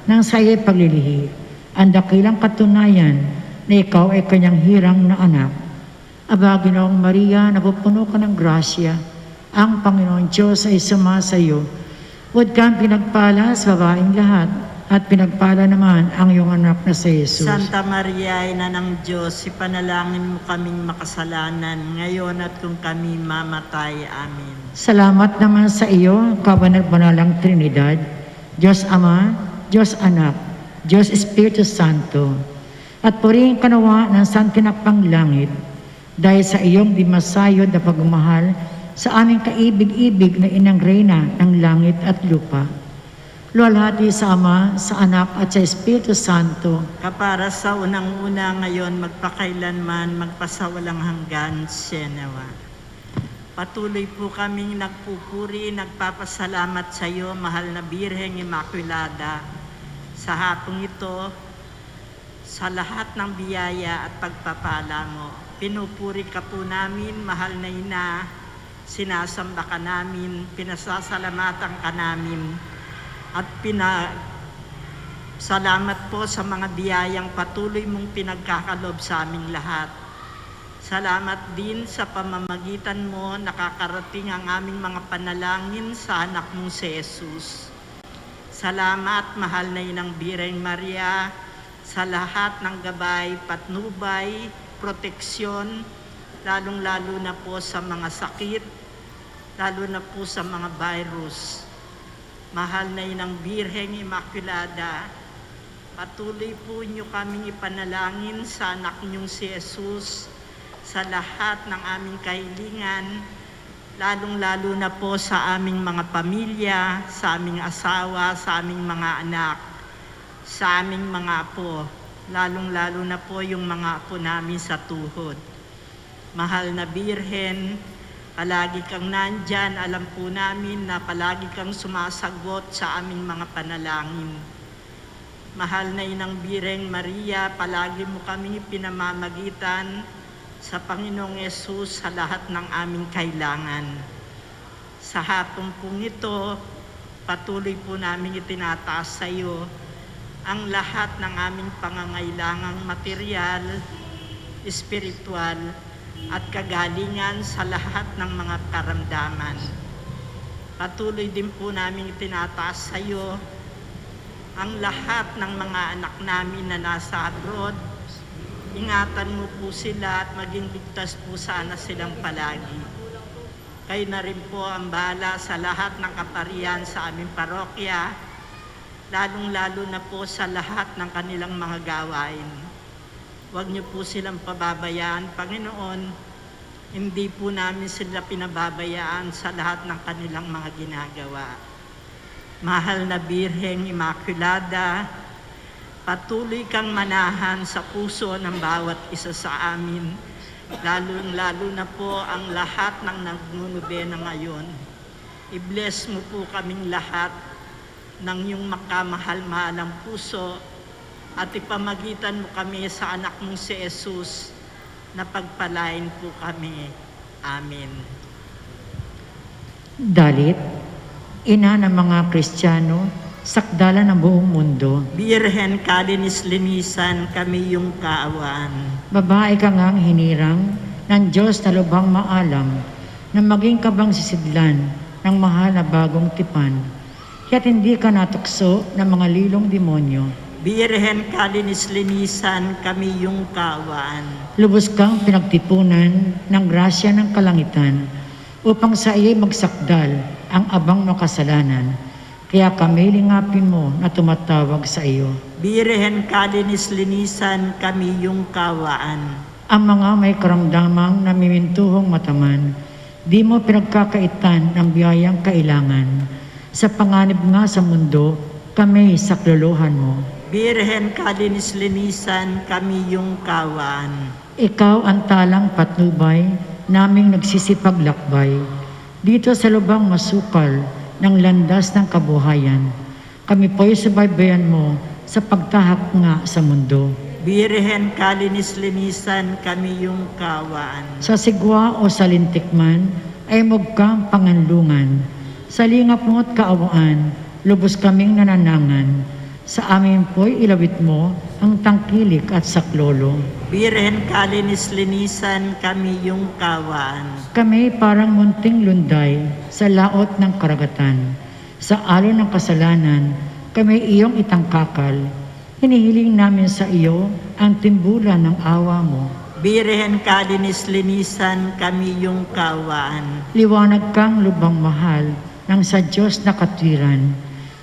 ng sa iyong paglilihi, ang dakilang katunayan na ikaw ay Kanyang hirang na anak. Aba, Ginoong Maria, napupuno ka ng grasya, ang Panginoon Diyos ay sumasa iyo. Bukod kang pinagpala sa babaeng lahat, at pinagpala naman ang iyong anak na si Jesus. Santa Maria, Ina ng Diyos, ipanalangin mo kaming makasalanan, ngayon at kung kami mamatay. Amen. Salamat naman sa iyo, kabanalang Trinidad, Diyos Ama, Diyos Anak, Diyos Espiritu Santo, at purihin kanawa ng santinapang langit, dahil sa iyong di masayod na pagmamahal sa aming kaibig-ibig na inang reyna ng langit at lupa. Luwalhati sa Ama, sa Anak, at sa Espiritu Santo. Kapara sa unang-una, ngayon, magpakailanman, magpasawalang hanggan siya nawa. Patuloy po kaming nagpupuri, nagpapasalamat sa iyo, mahal na Birheng Immaculada, sa hapong ito, sa lahat ng biyaya at pagpapala mo. Pinupuri ka po namin, mahal na Ina, sinasamba ka namin, pinasasalamatan ka namin, at salamat po sa mga biyayang patuloy mong pinagkakalob sa aming lahat. Salamat din sa pamamagitan mo nakakarating ang aming mga panalangin sa anak mong si Jesus. Salamat, mahal na Inang Birheng Maria, sa lahat ng gabay, patnubay, proteksyon, lalong-lalo na po sa mga sakit, lalo na po sa mga virus. Mahal na Inang Birheng Immaculada, patuloy po niyo kaming ipanalangin sa anak niyong si Jesus sa lahat ng aming kahilingan, lalong-lalo na po sa aming mga pamilya, sa aming asawa, sa aming mga anak, sa aming mga apo, lalong-lalo na po yung mga apo namin sa tuhod. Mahal na Birhen, palagi kang nandyan, alam po namin na palagi kang sumasagot sa aming mga panalangin. Mahal na Inang Birheng Maria, palagi mo kami pinamamagitan sa Panginoong Yesus sa lahat ng aming kailangan. Sa hapong pong ito, patuloy po namin itinataas sa iyo ang lahat ng aming pangangailangang material, espiritual, at kagalingan sa lahat ng mga karamdaman. Patuloy din po namin itinataas sa iyo ang lahat ng mga anak namin na nasa abroad. Ingatan mo po sila at maging ligtas po sana silang palagi. Kayo na rin po ang bahala sa lahat ng kaparian sa aming parokya, lalong-lalo na po sa lahat ng kanilang mga gawain. Huwag niyo po silang pababayaan, Panginoon. Hindi po namin sila pinababayaan sa lahat ng kanilang mga ginagawa. Mahal na Birheng Immaculada, patuloy kang manahan sa puso ng bawat isa sa amin, lalong-lalo na po ang lahat ng nagnunubena ngayon. I-bless mo po kaming lahat ng iyong makamahal-mahalang puso, at ipamagitan mo kami sa anak mong si Jesus, na pagpalain po kami. Amen. Dalit, ina ng mga Kristiyano, sakdala ng buong mundo, Birhen kalinis-linisan kami yung kaawaan. babae ka ngang hinirang ng Diyos na lubhang maalam, na maging kabang sisidlan ng mahal na bagong tipan. Kaya't hindi ka natukso ng mga lilong demonyo. Birhen kalinis-linisan kami yung kaawaan. Lubos kang pinagtipunan ng grasya ng kalangitan, upang sa iya'y magsakdal ang abang makasalanan. Kaya kami lingapin mo na tumatawag sa iyo. Birhen kalinis-linisan kami yung kaawaan. Ang mga may karamdamang namimintuhong mataman, di mo pinagkakaitan ng biyayang kailangan. Sa panganib nga sa mundo, kami sakluluhan mo. Birhen kalinis-linisan kami yung kaawaan. Ikaw ang talang patnubay, naming nagsisipaglakbay. Dito sa lubang masukal ng landas ng kabuhayan, kami po'y subaybayan mo sa pagtahak nga sa mundo. Birhen kalinis-linisan kami yung kaawaan. Sa sigwa o sa lintikman ay mugkang panganlungan. Sa lingap mo't kaawaan, lubos kaming nananangan. Sa amin po'y ilawit mo ang tangkilik at saklolo. Birhen kalinis-linisan kami yung kaawaan. Kami parang munting lunday sa laot ng karagatan. Sa alon ng kasalanan, kami iyong itangkakal. Hinihiling namin sa iyo ang timbulan ng awa mo. Birhen kalinis-linisan kami yung kaawaan. Liwanag kang lubang mahal ng sa Diyos na katwiran.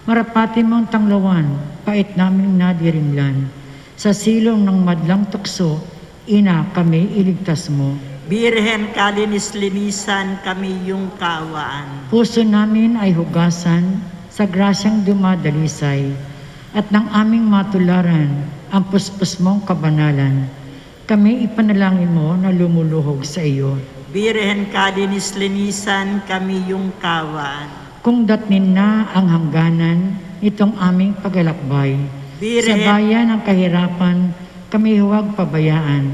Marapati mong tanglawan, pait naming nadiringlan. Sa silong ng madlang tukso, ina kami iligtas mo. Birhen kalinis-linisan kami yung kaawaan. Puso namin ay hugasan sa grasyang dumadalisay, at ng aming matularan ang puspos mong kabanalan. Kami ipanalangin mo na lumuluhog sa iyo. Birhen kalinis-linisan kami yung kaawaan. Kung datnin na ang hangganan nitong aming paglalakbay, sa Birhen, bayan ng kahirapan, kami huwag pabayaan.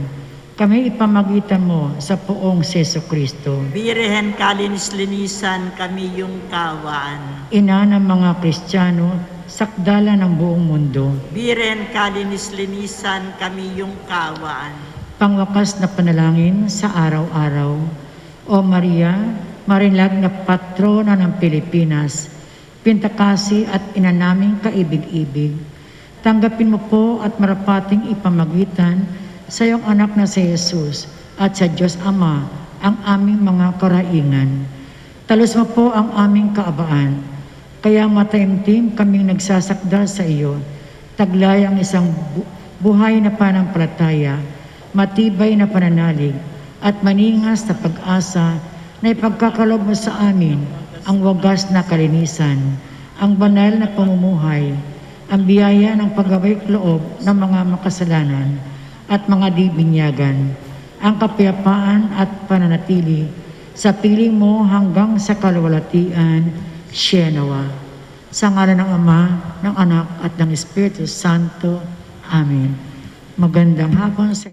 Kami ipamagitan mo sa poong Seso Kristo. Birhen kalinis-linisan kami yung kaawaan. Ina ng mga Kristiyano, sakdala ng buong mundo, Birhen kalinis-linisan kami yung kaawaan. pangwakas na panalangin sa araw-araw. O Maria, marinlag na patrona ng Pilipinas, pintakasi at ina naming kaibig-ibig, tanggapin mo po at marapating ipamagitan sa iyong anak na si Jesus at sa Diyos Ama ang aming mga karaingan. Talos mo po ang aming kaabaan, kaya mataimtim kaming nagsasakdal sa iyo, taglay ang isang buhay na panampalataya, matibay na pananalig, at maningas na pag-asa na ipagkakalob mo sa amin ang wagas na kalinisan, ang banal na pamumuhay, ang biyaya ng paggabay loob ng mga makasalanan at mga dibinyagan, ang kapayapaan at pananatili sa piling mo hanggang sa kalwalatian, Sienawa. Sa ngalan ng Ama, ng Anak at ng Espiritu Santo. Amen. Magandang hapon sa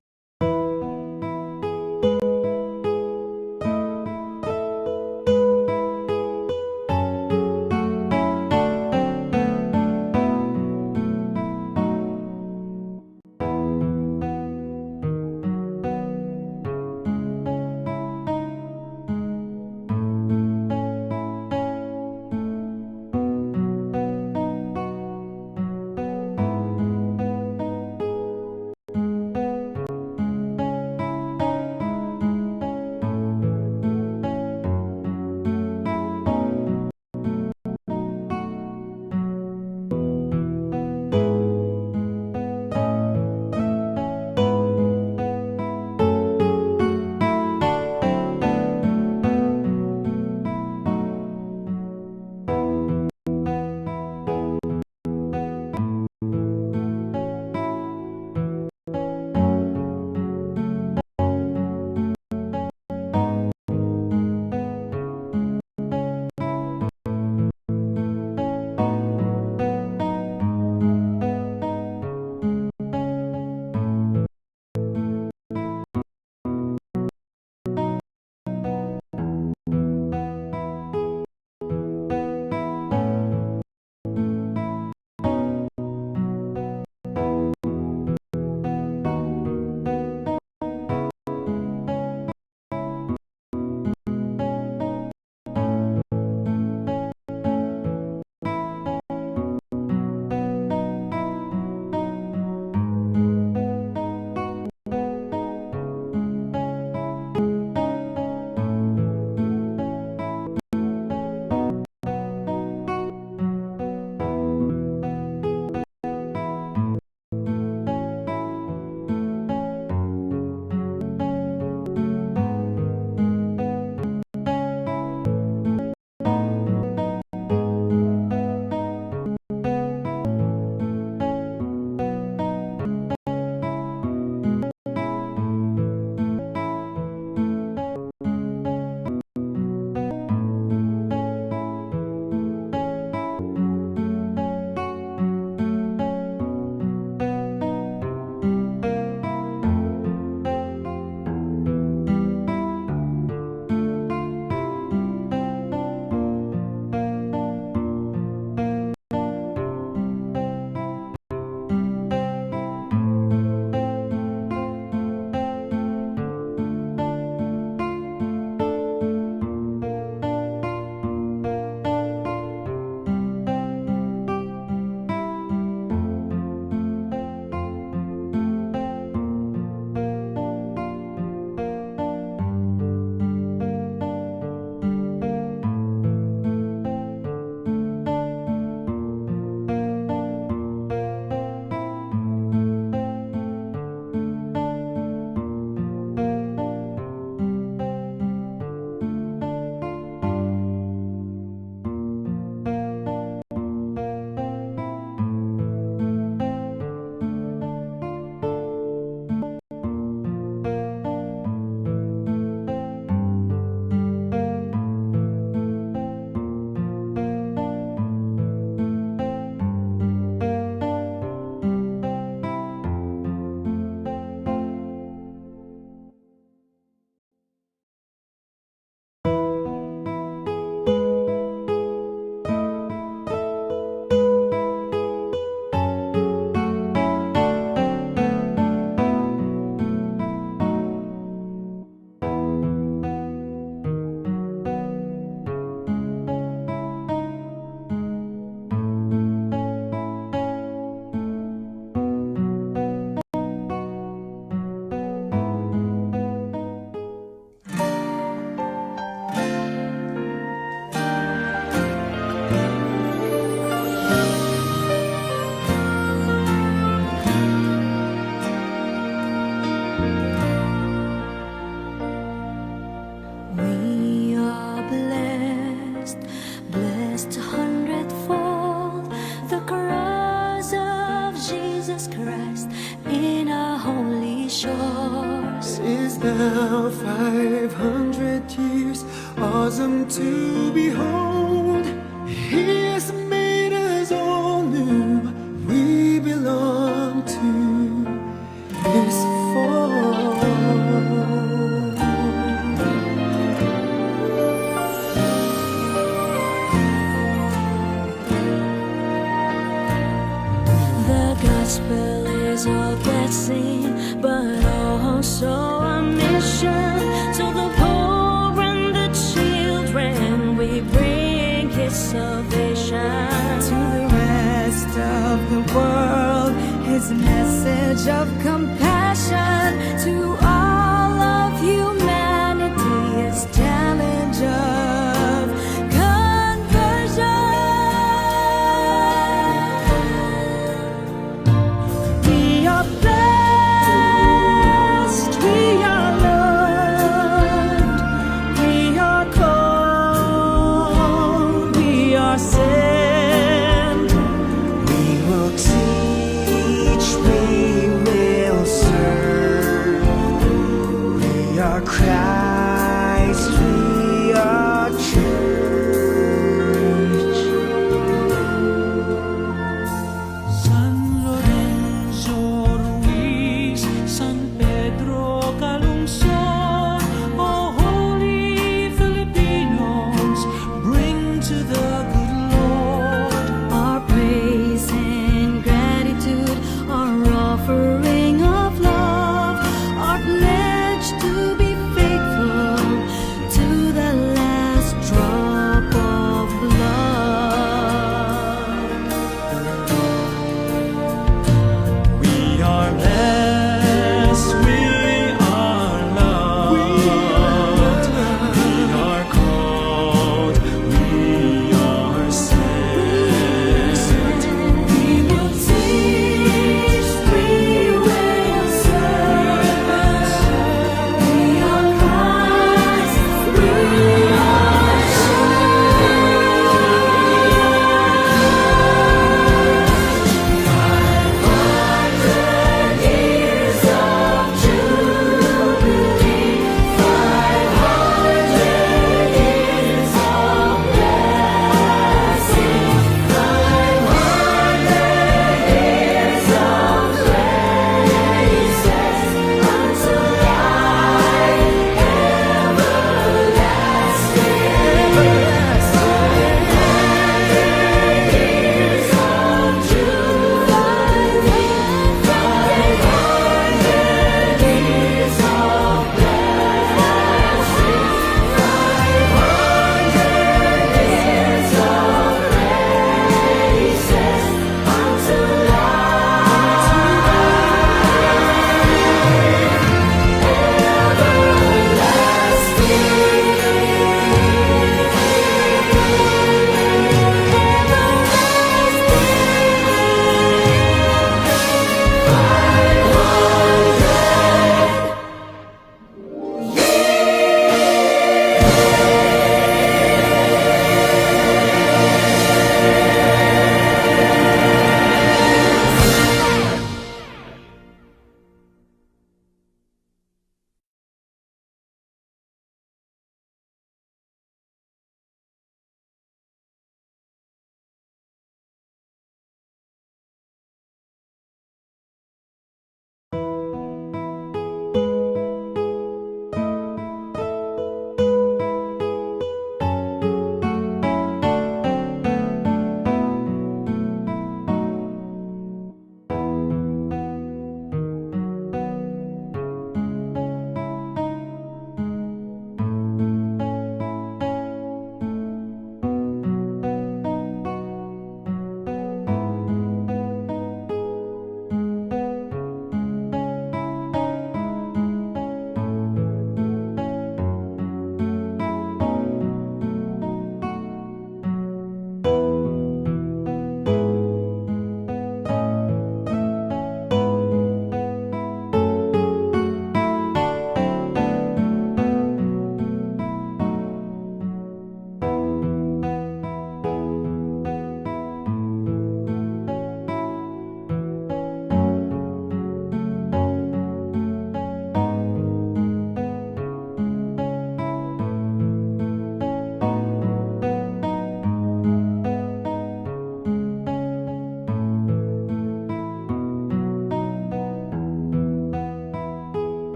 Jesus Christ in our holy shores. Is now 500 years, awesome to behold. He has made us all new. We belong to His fold. The gospel is a blessing, but also a mission. To the poor and the children, we bring His salvation. To the rest of the world, His message of compassion. To all of humanity, His challenge of conversion. We are blessed, we are loved, we are called, we are sent. We will teach, we will serve. We are Christ.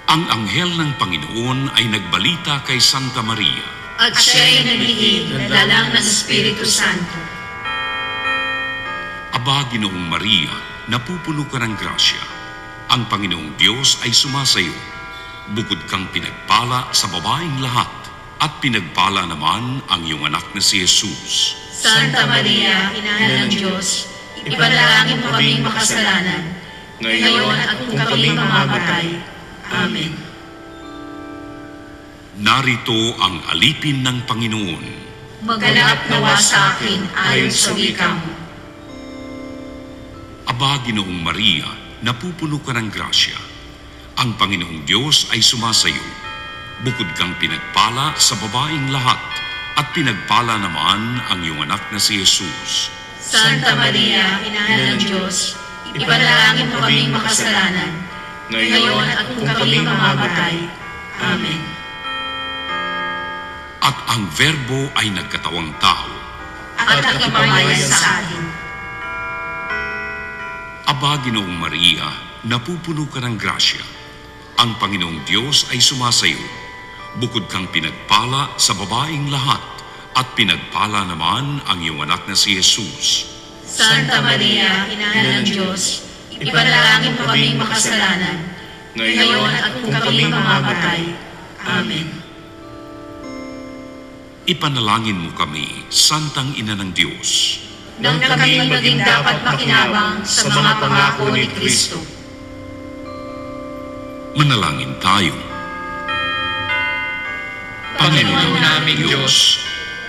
Ang anghel ng Panginoon ay nagbalita kay Santa Maria. At siya'y naglihim ng dalang ng Espiritu Santo. Aba, Ginoong Maria, napupuno ka ng grasya. Ang Panginoong Diyos ay sumasayo. Bukod kang pinagpala sa babaeng lahat, at pinagpala naman ang iyong anak na si Jesus. Santa Maria, Ina ng Diyos, ipanalangin mo kaming makasalanan, ngayon at kung kami mamamatay. Amen. Narito ang alipin ng Panginoon. Maganap nawa sa akin ayon sa wika mo. Aba, Ginoong Maria, napupuno ka ng grasya. Ang Panginoong Diyos ay sumasayo. Bukod kang pinagpala sa babaeng lahat, at pinagpala naman ang iyong anak na si Jesus. Santa Maria, Ina ng Diyos, ipanalangin mo kaming makasalanan, ngayon at kung kami mamamatay. Amen. At ang Verbo ay nagkatawang tao. At nakipamayan sa atin. Aba, Ginoong Maria, napupuno ka ng grasya. Ang Panginoong Diyos ay sumasayo. Bukod kang pinagpala sa babaeng lahat, at pinagpala naman ang iyong anak na si Jesus. Santa Maria, Ina ng Diyos, ipanalangin mo kaming makasalanan, ngayon at kung kami mamamatay. Amen. Ipanalangin mo kami, Santang Ina ng Diyos. Nang kami maging dapat makinabang sa mga pangako ni Kristo. Manalangin tayo. Panginoon naming Diyos,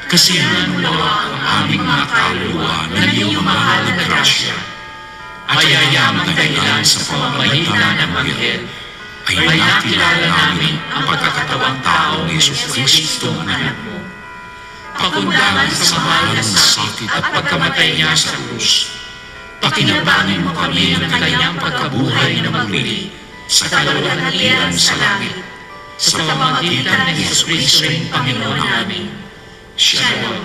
kasiyahan mo nawa ang aming mga kaluluwa ng iyong mahal na grasya. At yayamang dahilan sa pamamagitan ng Anghel, ay nakilala namin ang pagkakatawang tao ni Jesus Kristo ang anak mo. Pakundangan sa mahal na sakit at pagkamatay niya sa krus. Pakinabangin mo kami ng kanyang pagkabuhay na muli sa kalawalatian sa langit, sa pamamagitan ni Jesus Kristo ring Panginoon namin. Shalom.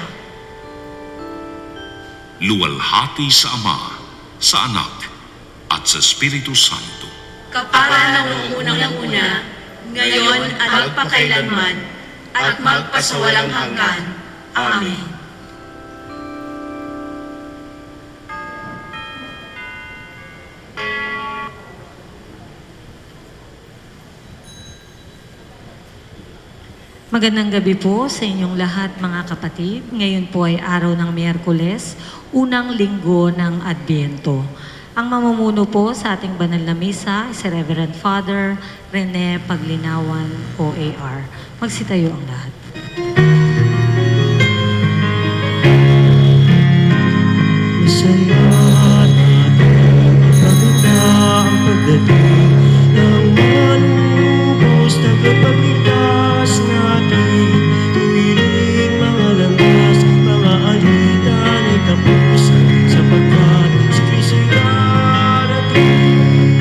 Luwalhati sa Ama, sa Anak, at sa Espiritu Santo. Kapara ng unang-una, ngayon at magpakailanman, at magpasawalang hanggan. Amen. Magandang gabi po sa inyong lahat mga kapatid. Ngayon po ay araw ng Miyerkules, unang linggo ng Adbyento. Ang mamumuno po sa ating banal na misa si Reverend Father Rene Paglinawan, OAR. Magsitayo ang lahat. Masaya natin, maganda ang pagdating ng malubos na kapagligtas natin. Tuwiring mga landas, mga alitan ay tapusan, sapagkat si Kristo'y darating.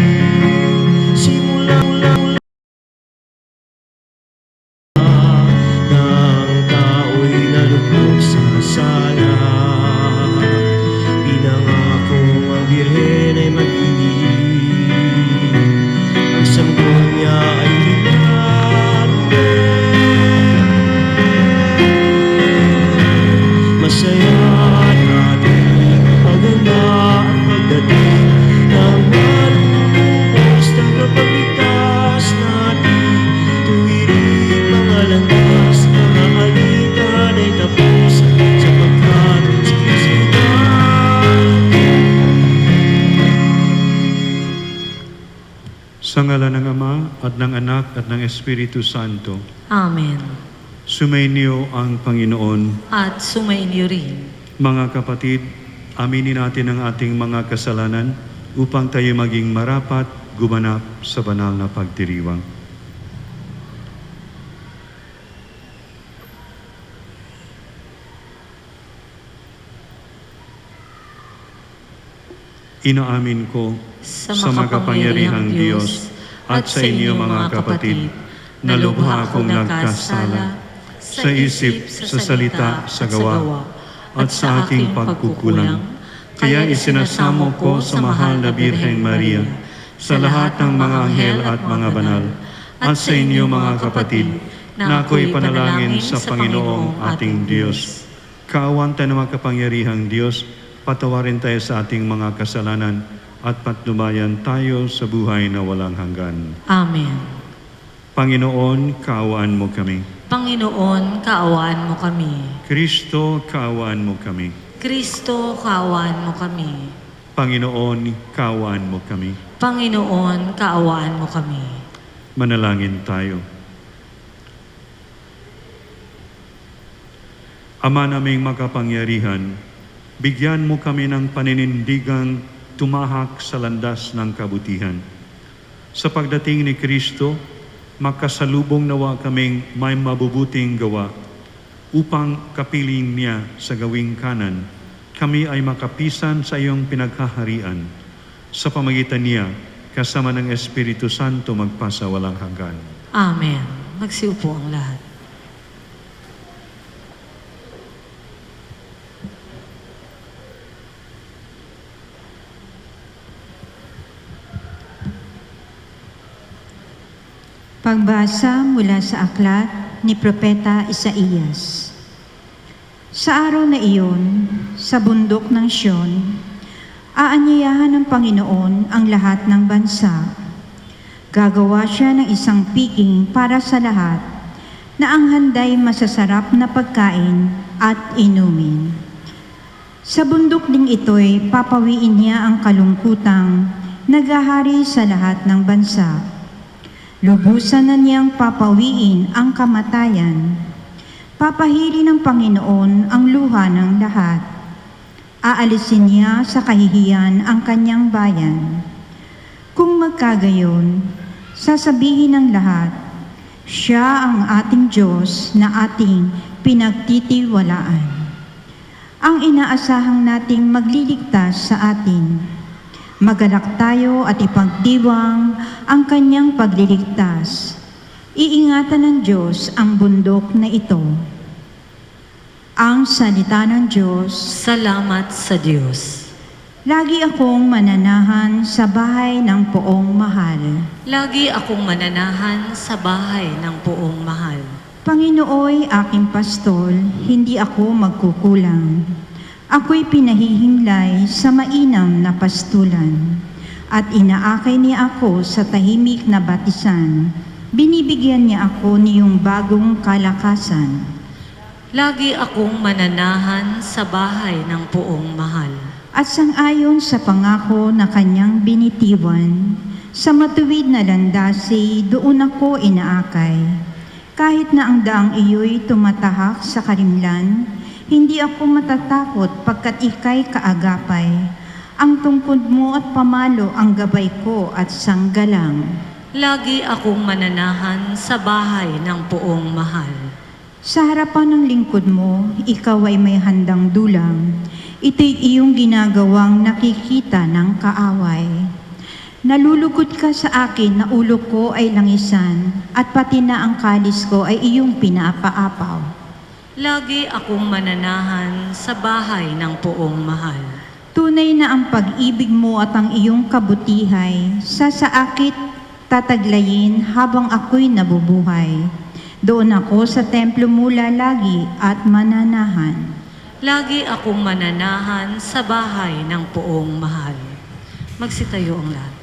Simula-mula ng tao'y nalubog sa sala. Pinangako ang Birhen ay mag-inig, ang sanggol niya ay tinarungan. Masaya natin, maganda ang pagdating ng malubos na kapagligtas natin. Tuwiring mga landas, mga alitan ay tapusan, sapagkat si Kristo'y darating. Sa ngalan ng Ama at ng Anak at ng Espiritu Santo, Amen. sumainyo ang Panginoon. At sumainyo rin. Mga kapatid, aminin natin ang ating mga kasalanan upang tayo maging marapat gumanap sa banal na pagdiriwang. Inaamin ko sa makapangyarihang Diyos at sa inyo mga kapatid na lubha akong nagkasala sa isip, sa salita, sa gawa, at sa aking pagkukulang. Kaya isinasamo ko sa mahal na Birheng Maria, sa lahat ng mga anghel at mga banal, at sa inyo mga kapatid, na ako'y panalangin sa Panginoong ating Diyos. Kaawan tayo ng makapangyarihang Diyos, patawarin tayo sa ating mga kasalanan at patnubayan tayo sa buhay na walang hanggan. Amen. Panginoon, kaawaan mo kami. Panginoon, kaawaan mo kami. Kristo, kaawaan mo kami. Kristo, kaawaan mo kami. Panginoon, kaawaan mo kami. Panginoon, kaawaan mo kami. Manalangin tayo. Ama naming makapangyarihan, bigyan mo kami ng paninindigang tumahak sa landas ng kabutihan. Sa pagdating ni Kristo, makasalubong nawa kaming may mabubuting gawa upang kapiling niya sa gawing kanan. Kami ay makapisan sa iyong pinaghaharian. Sa pamagitan niya, kasama ng Espiritu Santo magpasa walang hanggan. Amen. Magsiupo ang lahat. Pagbasa mula sa aklat ni Propeta Isaías. Sa araw na iyon, sa bundok ng Siyon, aanyayahan ng Panginoon ang lahat ng bansa. Gagawa siya ng isang piging para sa lahat, na ang handay masasarap na pagkain at inumin. Sa bundok ding ito'y papawiin niya ang kalungkutang naghahari sa lahat ng bansa. Lubusan na niyang papawiin ang kamatayan. Papahiri ng Panginoon ang luha ng lahat. Aalisin niya sa kahihiyan ang kanyang bayan. Kung magkagayon, sasabihin ng lahat, siya ang ating Diyos na ating pinagtitiwalaan. Ang inaasahang nating magliligtas sa atin. Magalak tayo at ipagdiwang ang kanyang pagliligtas. Iingatan ng Diyos ang bundok na ito. Ang salita ng Diyos. Salamat sa Diyos. Lagi akong mananahan sa bahay ng poong mahal. Lagi akong mananahan sa bahay ng poong mahal. Panginooy aking pastol, hindi ako magkukulang. Ako'y pinahihimlay sa mainam na pastulan, at inaakay niya ako sa tahimik na batisan. Binibigyan niya ako niyong bagong kalakasan. Lagi akong mananahan sa bahay ng poong mahal. At sangayon sa pangako na kanyang binitiwan, sa matuwid na landasi doon ako inaakay. Kahit na ang daang iyo'y tumatahak sa karimlan, hindi ako matatakot pagkat ika'y kaagapay. Ang tungkod mo at pamalo ang gabay ko at sanggalang. Lagi akong mananahan sa bahay ng poong mahal. Sa harapan ng lingkod mo, ikaw ay may handang dulang. Ito'y iyong ginagawang nakikita ng kaaway. Nalulugod ka sa akin na ulo ko ay langisan, at pati na ang kalis ko ay iyong pinapaapaw. Lagi akong mananahan sa bahay ng poong mahal. Tunay na ang pag-ibig mo at ang iyong kabutihay, sa saakit tataglayin habang ako'y nabubuhay. Doon ako sa templo mo lalagi at mananahan. Lagi akong mananahan sa bahay ng poong mahal. Magsitayo ang lahat.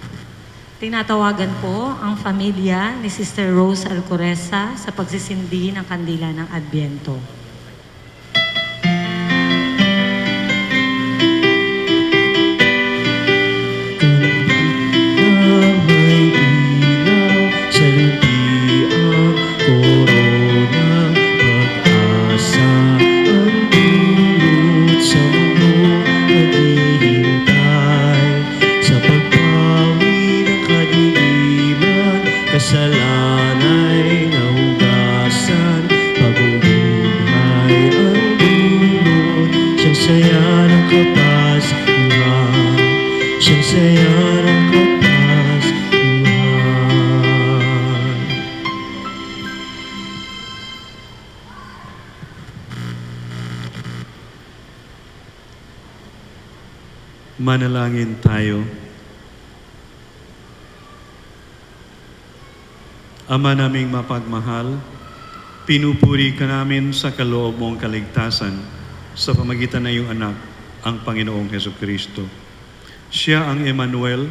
Tinatawagan po ang pamilya ni Sister Rose Alcoreza sa pagsisindi ng kandila ng Adbyento. May ilaw sa luntiang korona, pag-asa ang dulot sa mundo naghihintay sa pagpawi ng kadiliman, kasalanay nahugasan, bagong buhay ang dulot, siyang saya ng kapaskuhan, siyang saya ng kapaskuhan. Manalangin tayo. Ama naming mapagmahal, pinupuri ka namin sa kaloob mong kaligtasan sa pamagitan ng iyong anak, ang Panginoong Hesukristo. Siya ang Emmanuel,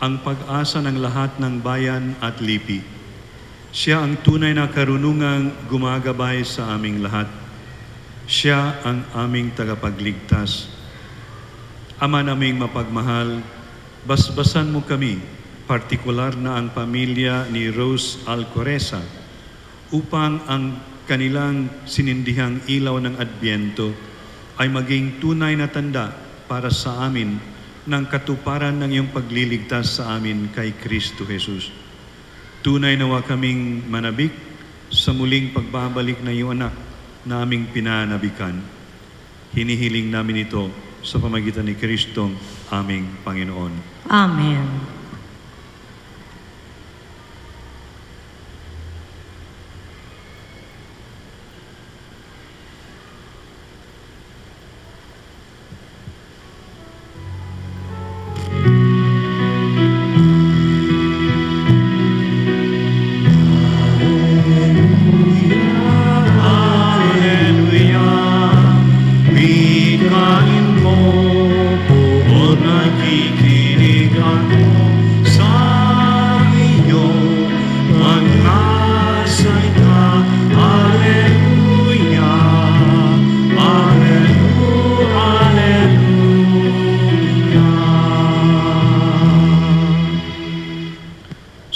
ang pag-asa ng lahat ng bayan at lipi. Siya ang tunay na karunungang gumagabay sa aming lahat. Siya ang aming tagapagligtas. Ama naming mapagmahal, basbasan mo kami, partikular na ang pamilya ni Rose Alcoreza, upang ang kanilang sinindihang ilaw ng Adbyento ay maging tunay na tanda para sa amin ng katuparan ng iyong pagliligtas sa amin kay Kristo Jesus. Tunay nawa kaming manabik sa muling pagbabalik ng iyong anak na aming pinanabikan. Hinihiling namin ito sa pamagitan ni Kristong aming Panginoon. Amen.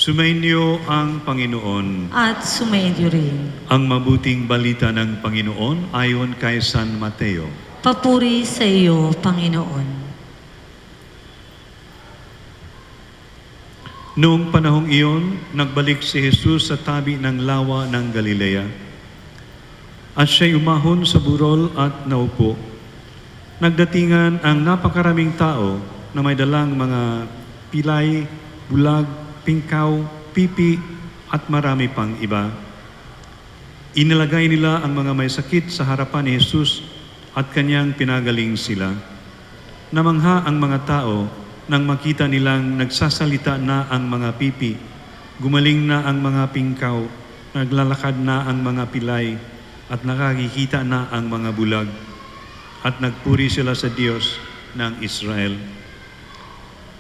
Sumainyo ang Panginoon. At sumainyo rin. Ang mabuting balita ng Panginoon ayon kay San Mateo. Papuri sa iyo, Panginoon. Noong panahong iyon, nagbalik si Jesus sa tabi ng lawa ng Galilea. At siya'y umahon sa burol at naupo. Nagdatingan ang napakaraming tao na may dalang mga pilay, bulag, pingkaw, pipi, at marami pang iba. Inilagay nila ang mga may sakit sa harapan ni Jesus at kanyang pinagaling sila. Namangha ang mga tao nang makita nilang nagsasalita na ang mga pipi, gumaling na ang mga pingkaw, naglalakad na ang mga pilay, at nakakikita na ang mga bulag, at nagpuri sila sa Diyos ng Israel.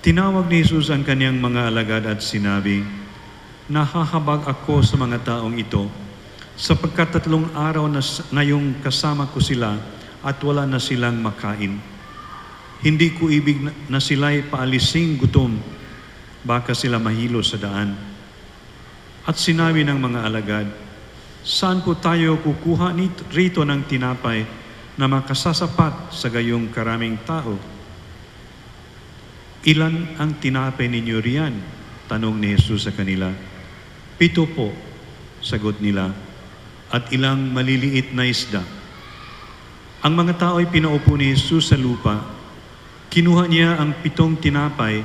Tinawag ni Jesus ang kanyang mga alagad at sinabi, "Nahahabag ako sa mga taong ito, sapagkat 3 araw na ngayong kasama ko sila at wala na silang makain. Hindi ko ibig na sila'y paalising gutom, baka sila mahilo sa daan." At sinabi ng mga alagad, "Saan po tayo kukuha rito ng tinapay na makasasapat sa gayong karaming tao?" "Ilan ang tinapay ninyo riyan?" tanong ni Jesus sa kanila. "7 po," sagot nila, "at ilang maliliit na isda." Ang mga tao ay pinaupo ni Jesus sa lupa. Kinuha niya ang 7 tinapay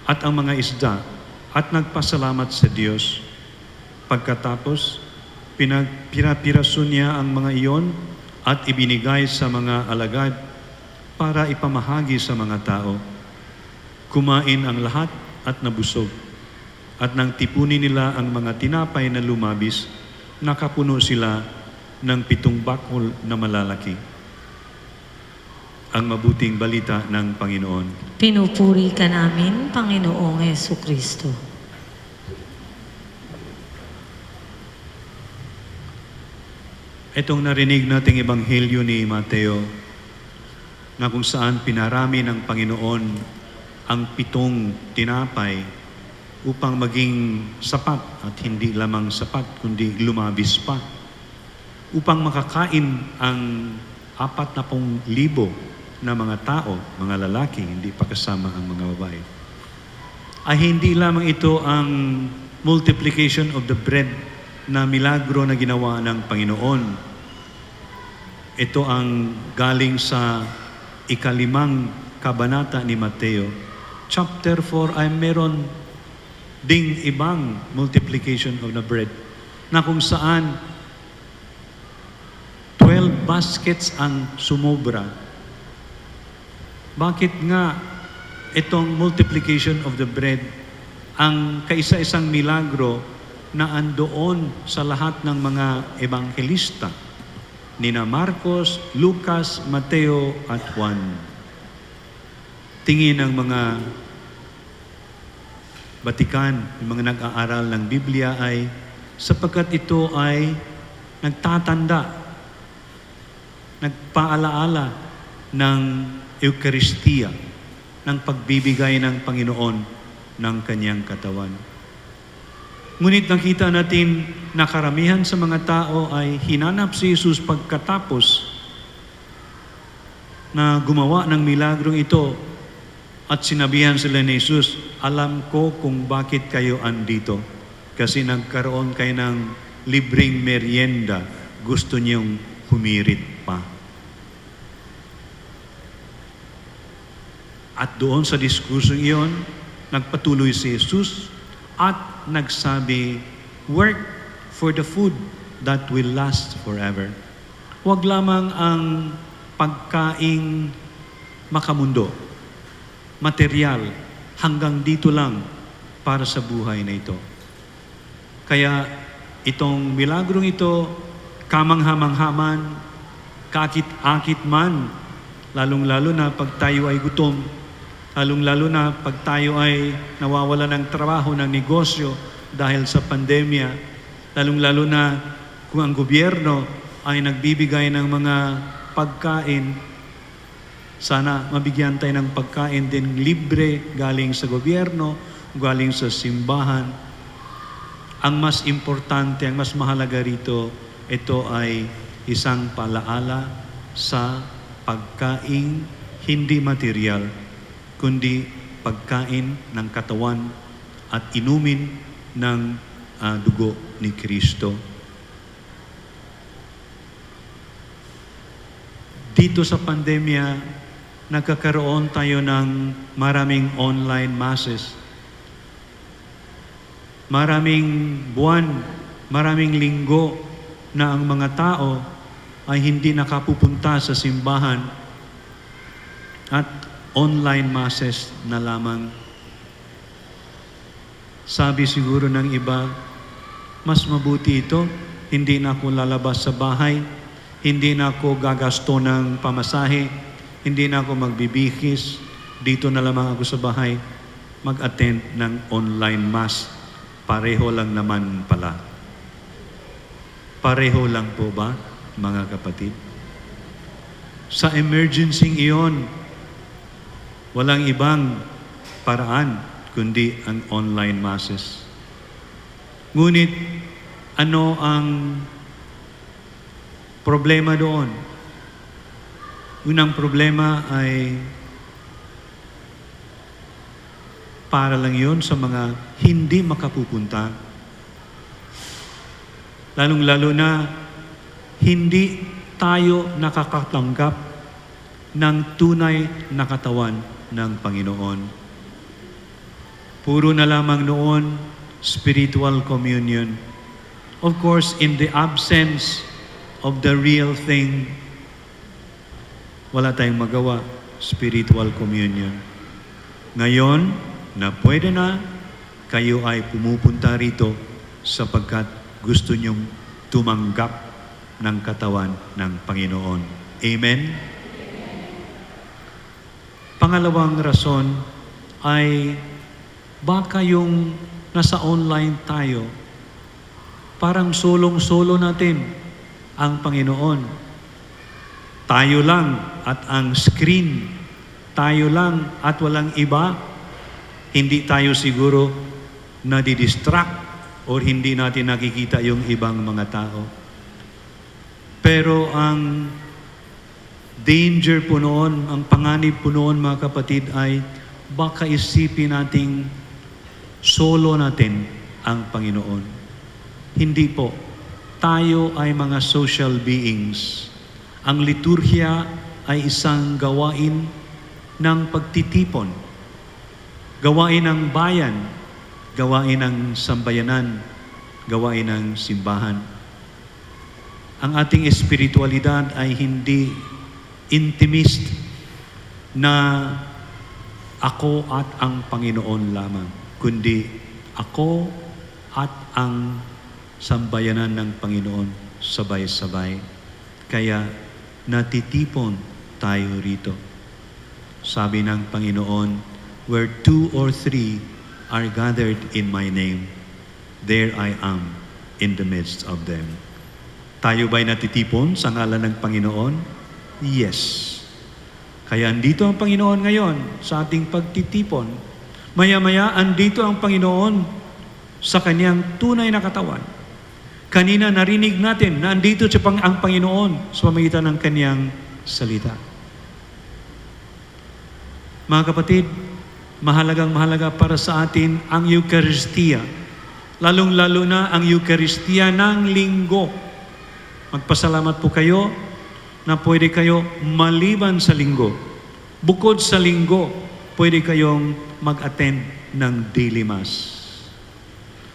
at ang mga isda at nagpasalamat sa Diyos. Pagkatapos, pinapiraso niya ang mga iyon at ibinigay sa mga alagad para ipamahagi sa mga tao. Kumain ang lahat at nabusog. At nang tipunin nila ang mga tinapay na lumabis, nakapuno sila ng 7 bakul na malalaki. Ang mabuting balita ng Panginoon. Pinupuri ka namin, Panginoong Hesukristo. Itong narinig nating ebanghelyo ni Mateo, na kung saan pinarami ng Panginoon ang 7 tinapay upang maging sapat, at hindi lamang sapat kundi lumabis pa, upang makakain ang 40,000 na mga tao, mga lalaki, hindi pa kasama ang mga babae. Ay hindi lamang ito ang multiplication of the bread na milagro na ginawa ng Panginoon. Ito ang galing sa 5 kabanata ni Mateo. Chapter 4 ay meron ding ibang multiplication of the bread na kung saan 12 baskets ang sumobra. Bakit nga itong multiplication of the bread ang kaisa-isang milagro na andoon sa lahat ng mga ebanghelista, nina Marcos, Lucas, Mateo at Juan. Tingin ng mga Batikan, yung mga nag-aaral ng Biblia ay sapagkat ito ay nagtatanda, nagpaalaala ng Eucharistia, ng pagbibigay ng Panginoon ng kanyang katawan. Ngunit nakita natin na karamihan sa mga tao ay hinanap si Jesus pagkatapos na gumawa ng milagrong ito at sinabihan sila ni Jesus, alam ko kung bakit kayo andito. Kasi nagkaroon kayo ng libreng merienda. Gusto niyong humirit pa. At doon sa diskursong iyon, nagpatuloy si Jesus at nagsabi, work for the food that will last forever. Huwag lamang ang pagkaing makamundo, material, hanggang dito lang para sa buhay na ito. Kaya itong milagrong ito, kamanghamanghaman, kakit-akit man, lalong-lalo na pag tayo ay gutom, lalong-lalo na pag tayo ay nawawala ng trabaho, ng negosyo dahil sa pandemya, lalong-lalo na kung ang gobyerno ay nagbibigay ng mga pagkain. Sana mabigyan tayo ng pagkain din libre galing sa gobyerno, galing sa simbahan. Ang mas importante, ang mas mahalaga rito, ito ay isang paalaala sa pagkain hindi material, kundi pagkain ng katawan at inumin ng dugo ni Kristo. Dito sa pandemya, nagkakaroon tayo ng maraming online masses. Maraming buwan, maraming linggo na ang mga tao ay hindi nakapupunta sa simbahan at online masses na lamang. Sabi siguro ng iba, mas mabuti ito, hindi na ako lalabas sa bahay, hindi na ako gagasto ng pamasahe, hindi na ako magbibihis, dito na lamang ako sa bahay, mag-attend ng online mass. Pareho lang naman pala. Pareho lang po ba, mga kapatid? Sa emergency iyon, walang ibang paraan kundi ang online masses. Ngunit, ano ang problema doon? Unang problema ay para lang yun sa mga hindi makapupunta. Lalong-lalo na hindi tayo nakakatanggap ng tunay na katawan ng Panginoon. Puro na lamang noon, spiritual communion. Of course, in the absence of the real thing, wala tayong magawa, spiritual communion. Ngayon, na pwede na, kayo ay pumupunta rito sapagkat gusto nyong tumanggap ng katawan ng Panginoon. Amen? Pangalawang rason ay baka yung nasa online tayo, parang solong-solo natin ang Panginoon. Tayo lang at ang screen, tayo lang at walang iba, hindi tayo siguro nadidistract o hindi natin nakikita yung ibang mga tao. Pero ang danger po noon, ang panganib po noon mga kapatid ay baka isipin nating solo natin ang Panginoon. Hindi po. Tayo ay mga social beings. Ang liturhya ay isang gawain ng pagtitipon, gawain ng bayan, gawain ng sambayanan, gawain ng simbahan. Ang ating espiritualidad ay hindi intimist na ako at ang Panginoon lamang, kundi ako at ang sambayanan ng Panginoon sabay-sabay. Kaya natitipon tayo rito. Sabi ng Panginoon, where 2 or 3 are gathered in my name, there I am in the midst of them. Tayo ba'y natitipon sa ngalan ng Panginoon? Yes. Kaya andito ang Panginoon ngayon sa ating pagtitipon. Maya-maya, andito ang Panginoon sa kanyang tunay na katawan. Kanina narinig natin na andito ang Panginoon sa pamamagitan ng kanyang salita. Mga kapatid, mahalagang-mahalaga para sa atin ang Eucharistia. Lalong-lalo na ang Eucharistia ng linggo. Magpasalamat po kayo na pwede kayo maliban sa linggo. Bukod sa linggo, pwede kayong mag-attend ng daily mass.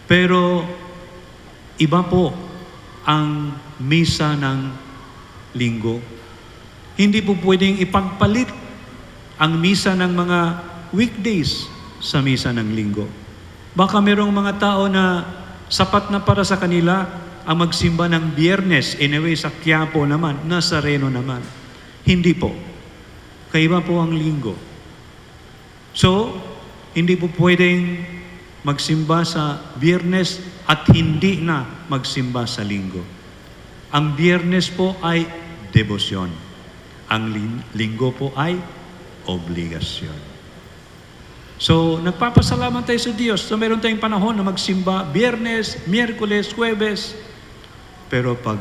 Pero iba po ang misa ng linggo. Hindi po pwedeng ipagpalit ang misa ng mga weekdays sa misa ng linggo. Baka merong mga tao na sapat na para sa kanila ang magsimba ng Biyernes, anyway sa Quiapo naman, Nazareno naman. Hindi po. Kaiba po ang linggo. So, hindi po pwedeng magsimba sa Biyernes at hindi na magsimba sa linggo. Ang Biyernes po ay debosyon. Ang linggo po ay obligasyon. So, nagpapasalamat tayo sa Diyos na meron tayong panahon na magsimba Biyernes, Miyerkules, Huwebes. Pero pag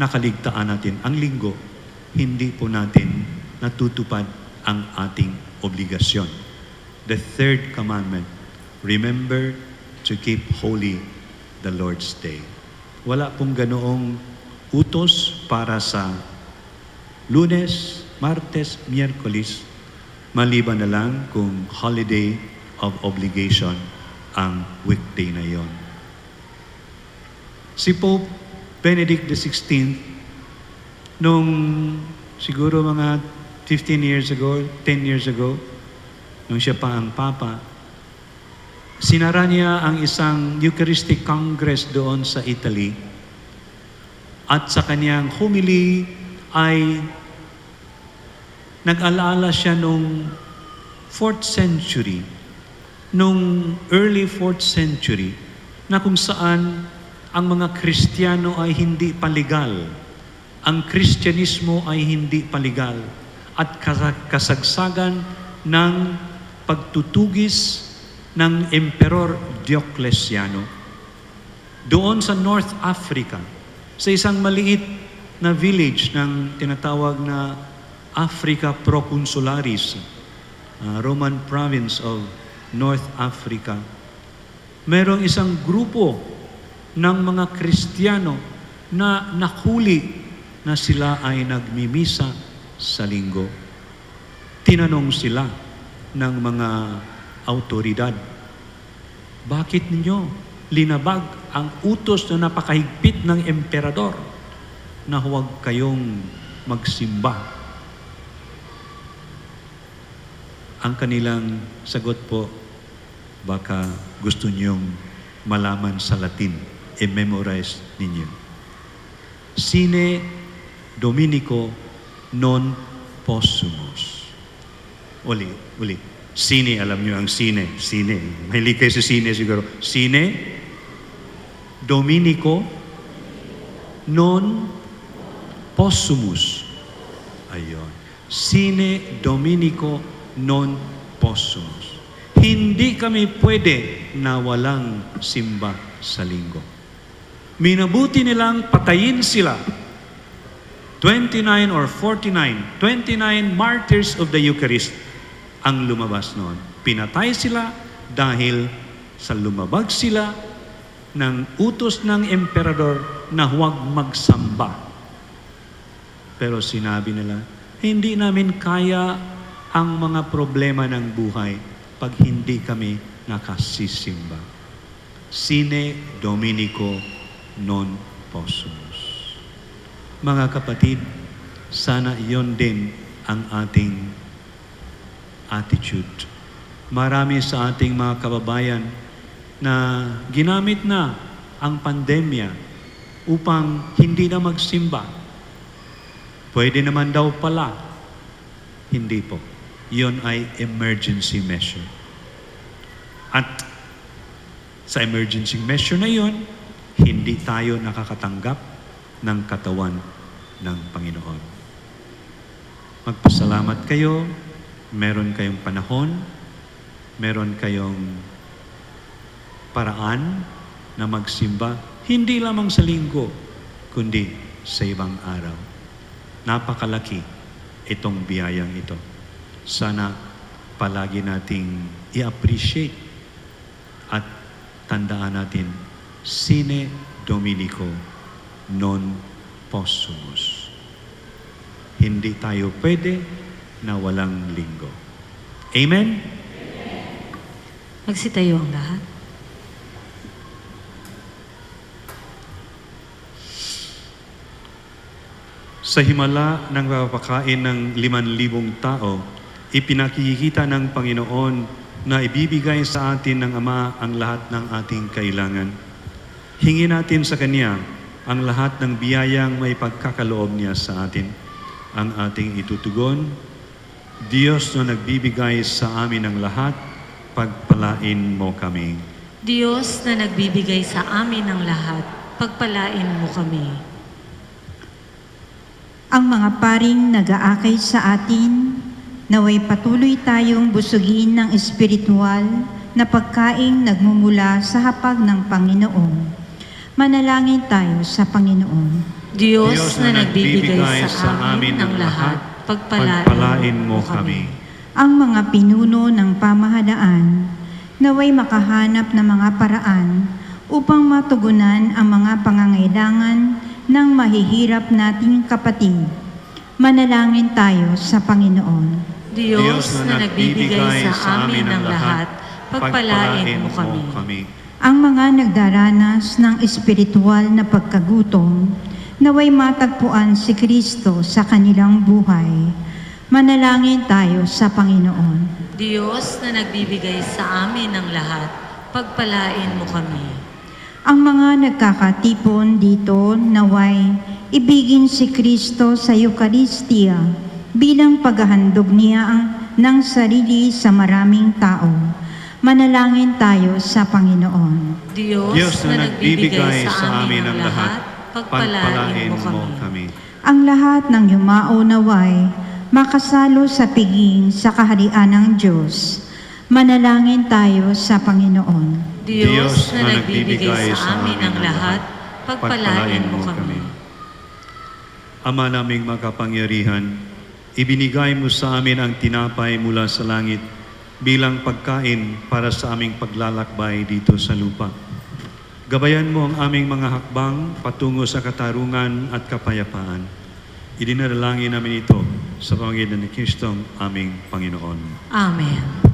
nakaligtaan natin ang linggo, hindi po natin natutupad ang ating obligasyon. The third commandment, remember to keep holy the Lord's Day. Wala pong ganoong utos para sa Lunes, Martes, Miyerkules, maliban na lang kung holiday of obligation ang weekday na yon. Si Pope Benedict XVI, nung siguro mga 15 years ago, 10 years ago, nung siya pa ang Papa, sinara niya ang isang Eucharistic Congress doon sa Italy. At sa kanyang homily ay nag-alaala siya nung 4th century, nung early 4th century, na kung saan ang mga Kristiyano ay hindi paligal. Ang Kristyanismo ay hindi paligal. At kasagsagan ng pagtutugis ng Emperor Diocleciano. Doon sa North Africa, sa isang maliit na village ng tinatawag na Africa Proconsularis, Roman province of North Africa, merong isang grupo ng mga Kristiyano na nahuli na sila ay nagmimisa sa linggo. Tinanong sila ng mga autoridad, bakit ninyo linabag ang utos na napakahigpit ng emperador na huwag kayong magsimba? Ang kanilang sagot po, baka gusto niyong malaman sa Latin, i-memorize ninyo. Sine Dominico non possumus. Uli. Sine, alam niyo ang sine. Sine. Mahilig kayo sa sine siguro. Sine Dominico non possumus. Ayun. Sine Dominico non possumus. Hindi kami pwede na walang simba sa linggo. Minabuti nilang patayin sila. 29 or 49, 29 martyrs of the Eucharist ang lumabas noon. Pinatay sila dahil sa lumabag sila ng utos ng emperador na huwag magsamba. Pero sinabi nila, hindi namin kaya ang mga problema ng buhay pag hindi kami nakasisimba. Sine Dominico non possumus. Mga kapatid, sana iyon din ang ating attitude. Marami sa ating mga kababayan na ginamit na ang pandemya upang hindi na magsimba. Pwede naman daw pala. Hindi po. Yun ay emergency measure. At sa emergency measure na yun, hindi tayo nakakatanggap ng katawan ng Panginoon. Magpasalamat kayo, meron kayong panahon, meron kayong paraan na magsimba, hindi lamang sa linggo, kundi sa ibang araw. Napakalaki itong biyayang ito. Sana palagi nating i-appreciate at tandaan natin, Sine Dominico non possumus. Hindi tayo pwede na walang linggo. Amen? Magsitayo ang lahat. Sa himala ng papakain ng 5,000 tao, ipinakikita ng Panginoon na ibibigay sa atin ng Ama ang lahat ng ating kailangan. Hingin natin sa Kanya ang lahat ng biyayang may pagkakaloob niya sa atin. Ang ating itutugon, Diyos na nagbibigay sa amin ng lahat, pagpalain mo kami. Diyos na nagbibigay sa amin ng lahat, pagpalain mo kami. Ang mga paring nag-aakay sa atin, naway patuloy tayong busugin ng espiritual na pagkaing nagmumula sa hapag ng Panginoon. Manalangin tayo sa Panginoon. Diyos na nagbibigay sa amin ng lahat, pagpalain mo kami. Ang mga pinuno ng pamahalaan, naway makahanap ng mga paraan upang matugunan ang mga pangangailangan ng mahihirap nating kapatid. Manalangin tayo sa Panginoon. Diyos na nagbibigay sa amin ng lahat, pagpalain mo kami. Ang mga nagdaranas ng espiritual na pagkagutom, naway matagpuan si Kristo sa kanilang buhay. Manalangin tayo sa Panginoon. Diyos na nagbibigay sa amin ng lahat, pagpalain mo kami. Ang mga nagkakatipon dito, naway ibigin si Kristo sa Eucharistia bilang paghahandog niya ng sarili sa maraming tao. Manalangin tayo sa Panginoon. Diyos na nagbibigay sa amin ng lahat, pagpalain mo kami. Ang lahat ng yumao naway makasalo sa piging sa kaharian ng Diyos. Manalangin tayo sa Panginoon. Diyos na nagbibigay sa amin ng lahat, pagpalain mo kami. Ama naming makapangyarihan, ibinigay mo sa amin ang tinapay mula sa langit bilang pagkain para sa aming paglalakbay dito sa lupa. Gabayan mo ang aming mga hakbang patungo sa katarungan at kapayapaan. Idinalangin namin ito sa pamamagitan ni Kristong aming Panginoon. Amen.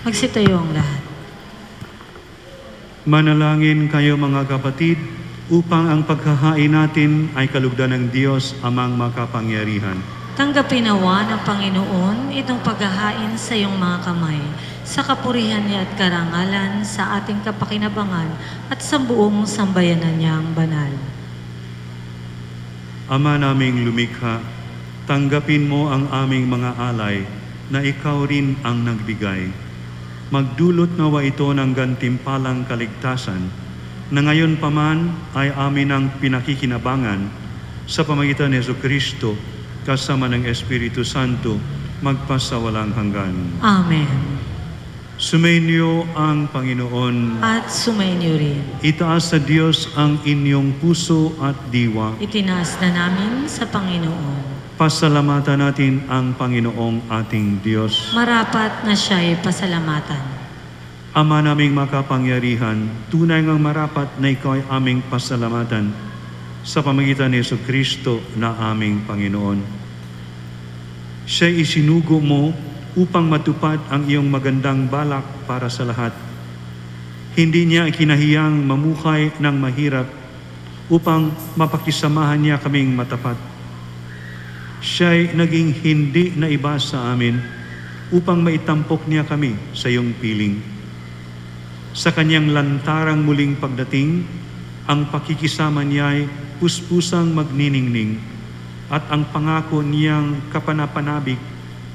Magsitayo ang lahat. Manalangin kayo mga kapatid upang ang paghahain natin ay kalugdan ng Diyos amang makapangyarihan. Tanggapin nawa ng Panginoon itong paghahain sa iyong mga kamay, sa kapurihan niya at karangalan, sa ating kapakinabangan at sa buong sambayanan niyang banal. Ama naming lumikha, tanggapin mo ang aming mga alay na ikaw rin ang nagbigay. Magdulot nawa ito ng gantimpalang kaligtasan na ngayon pa man ay amin ang pinakikinabangan sa pamagitan ni Jesucristo kasama ng Espiritu Santo magpasawalang hanggan. Amen. Sumainyo ang Panginoon. At sumainyo rin. Itaas sa Diyos ang inyong puso at diwa. Itinaas na namin sa Panginoon. Pasalamatan natin ang Panginoong ating Diyos. Marapat na siya'y pasalamatan. Ama naming makapangyarihan, tunay ngang marapat na ikaw ay aming pasalamatan sa pamagitan ni Jesucristo na aming Panginoon. Siya'y isinugo mo upang matupad ang iyong magandang balak para sa lahat. Hindi niya ikinahiyang mamuhay ng mahirap upang mapakisamahan niya kaming matapat. Siya'y naging hindi na iba sa amin upang maitampok niya kami sa iyong piling. Sa kanyang lantarang muling pagdating, ang pakikisama niya'y puspusang magniningning at ang pangako niyang kapanapanabik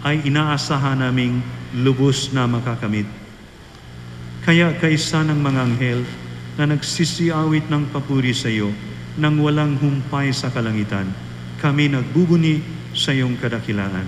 ay inaasahan naming lubos na makakamit. Kaya kaisa ng mga anghel na nagsisiawit ng papuri sa iyo nang walang humpay sa kalangitan, kami nagbubuni sa iyong kadakilaan.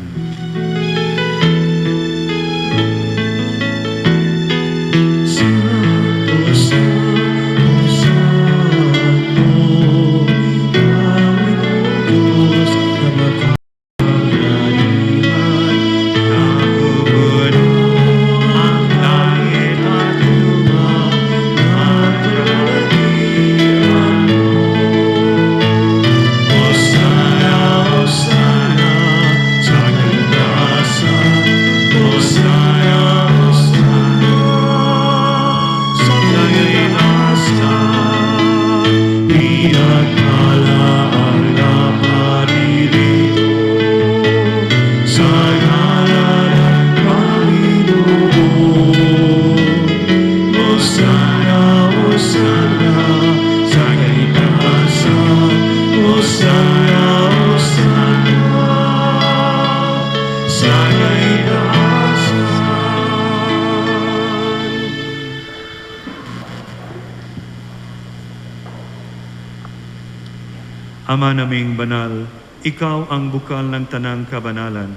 Ama naming banal, ikaw ang bukal ng tanang kabanalan.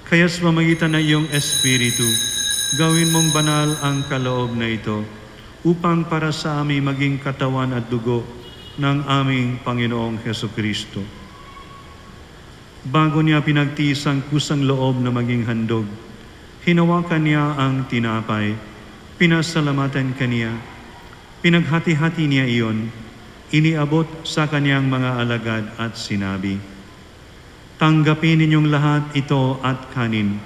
Kaya sa pamagitan ng iyong Espiritu, gawin mong banal ang kaloob na ito upang para sa amin maging katawan at dugo ng aming Panginoong Jesucristo. Bago niya pinagtiis ang kusang loob na maging handog, hinawakan niya ang tinapay, pinasalamatan kaniya, pinaghati-hati niya iyon, iniabot sa kanyang mga alagad at sinabi, "Tanggapin ninyong lahat ito at kanin.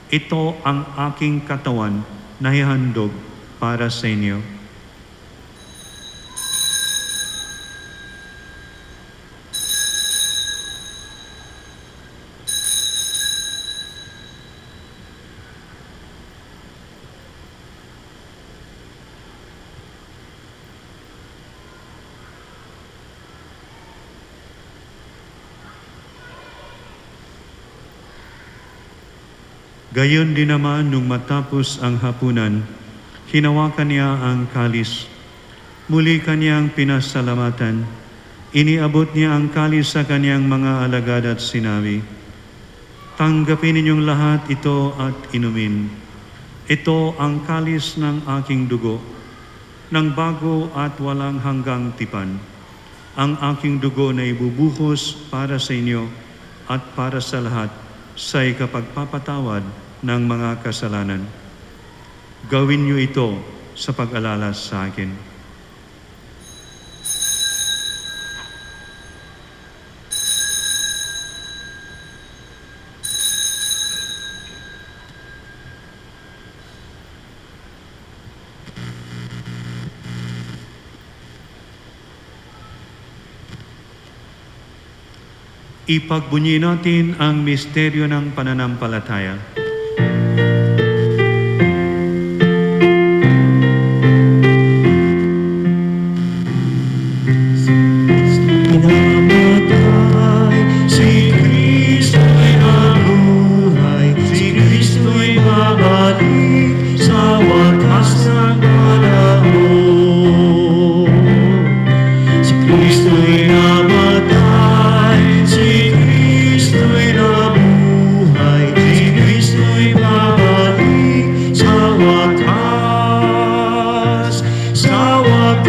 Ito ang aking katawan na hihandog para sa inyo." Gayon din naman nung matapos ang hapunan, hinawakan niya ang kalis. Muli kanyang pinasalamatan. Iniabot niya ang kalis sa kanyang mga alagad at sinabi, "Tanggapin ninyong lahat ito at inumin. Ito ang kalis ng aking dugo, ng bago at walang hanggang tipan. Ang aking dugo na ibubuhos para sa inyo at para sa lahat sa ikapagpapatawad ng mga kasalanan. Gawin niyo ito sa pag-alala sa akin." Ipagbunyi natin ang misteryo ng pananampalataya. Pinamatay, si Kristo'y nabuhay, si Kristo'y babalik sa wakas ng panahon. Si Kristo'y namatay, si Kristo'y nabuhay, si Kristo'y babalik sa wakas, sa wakas,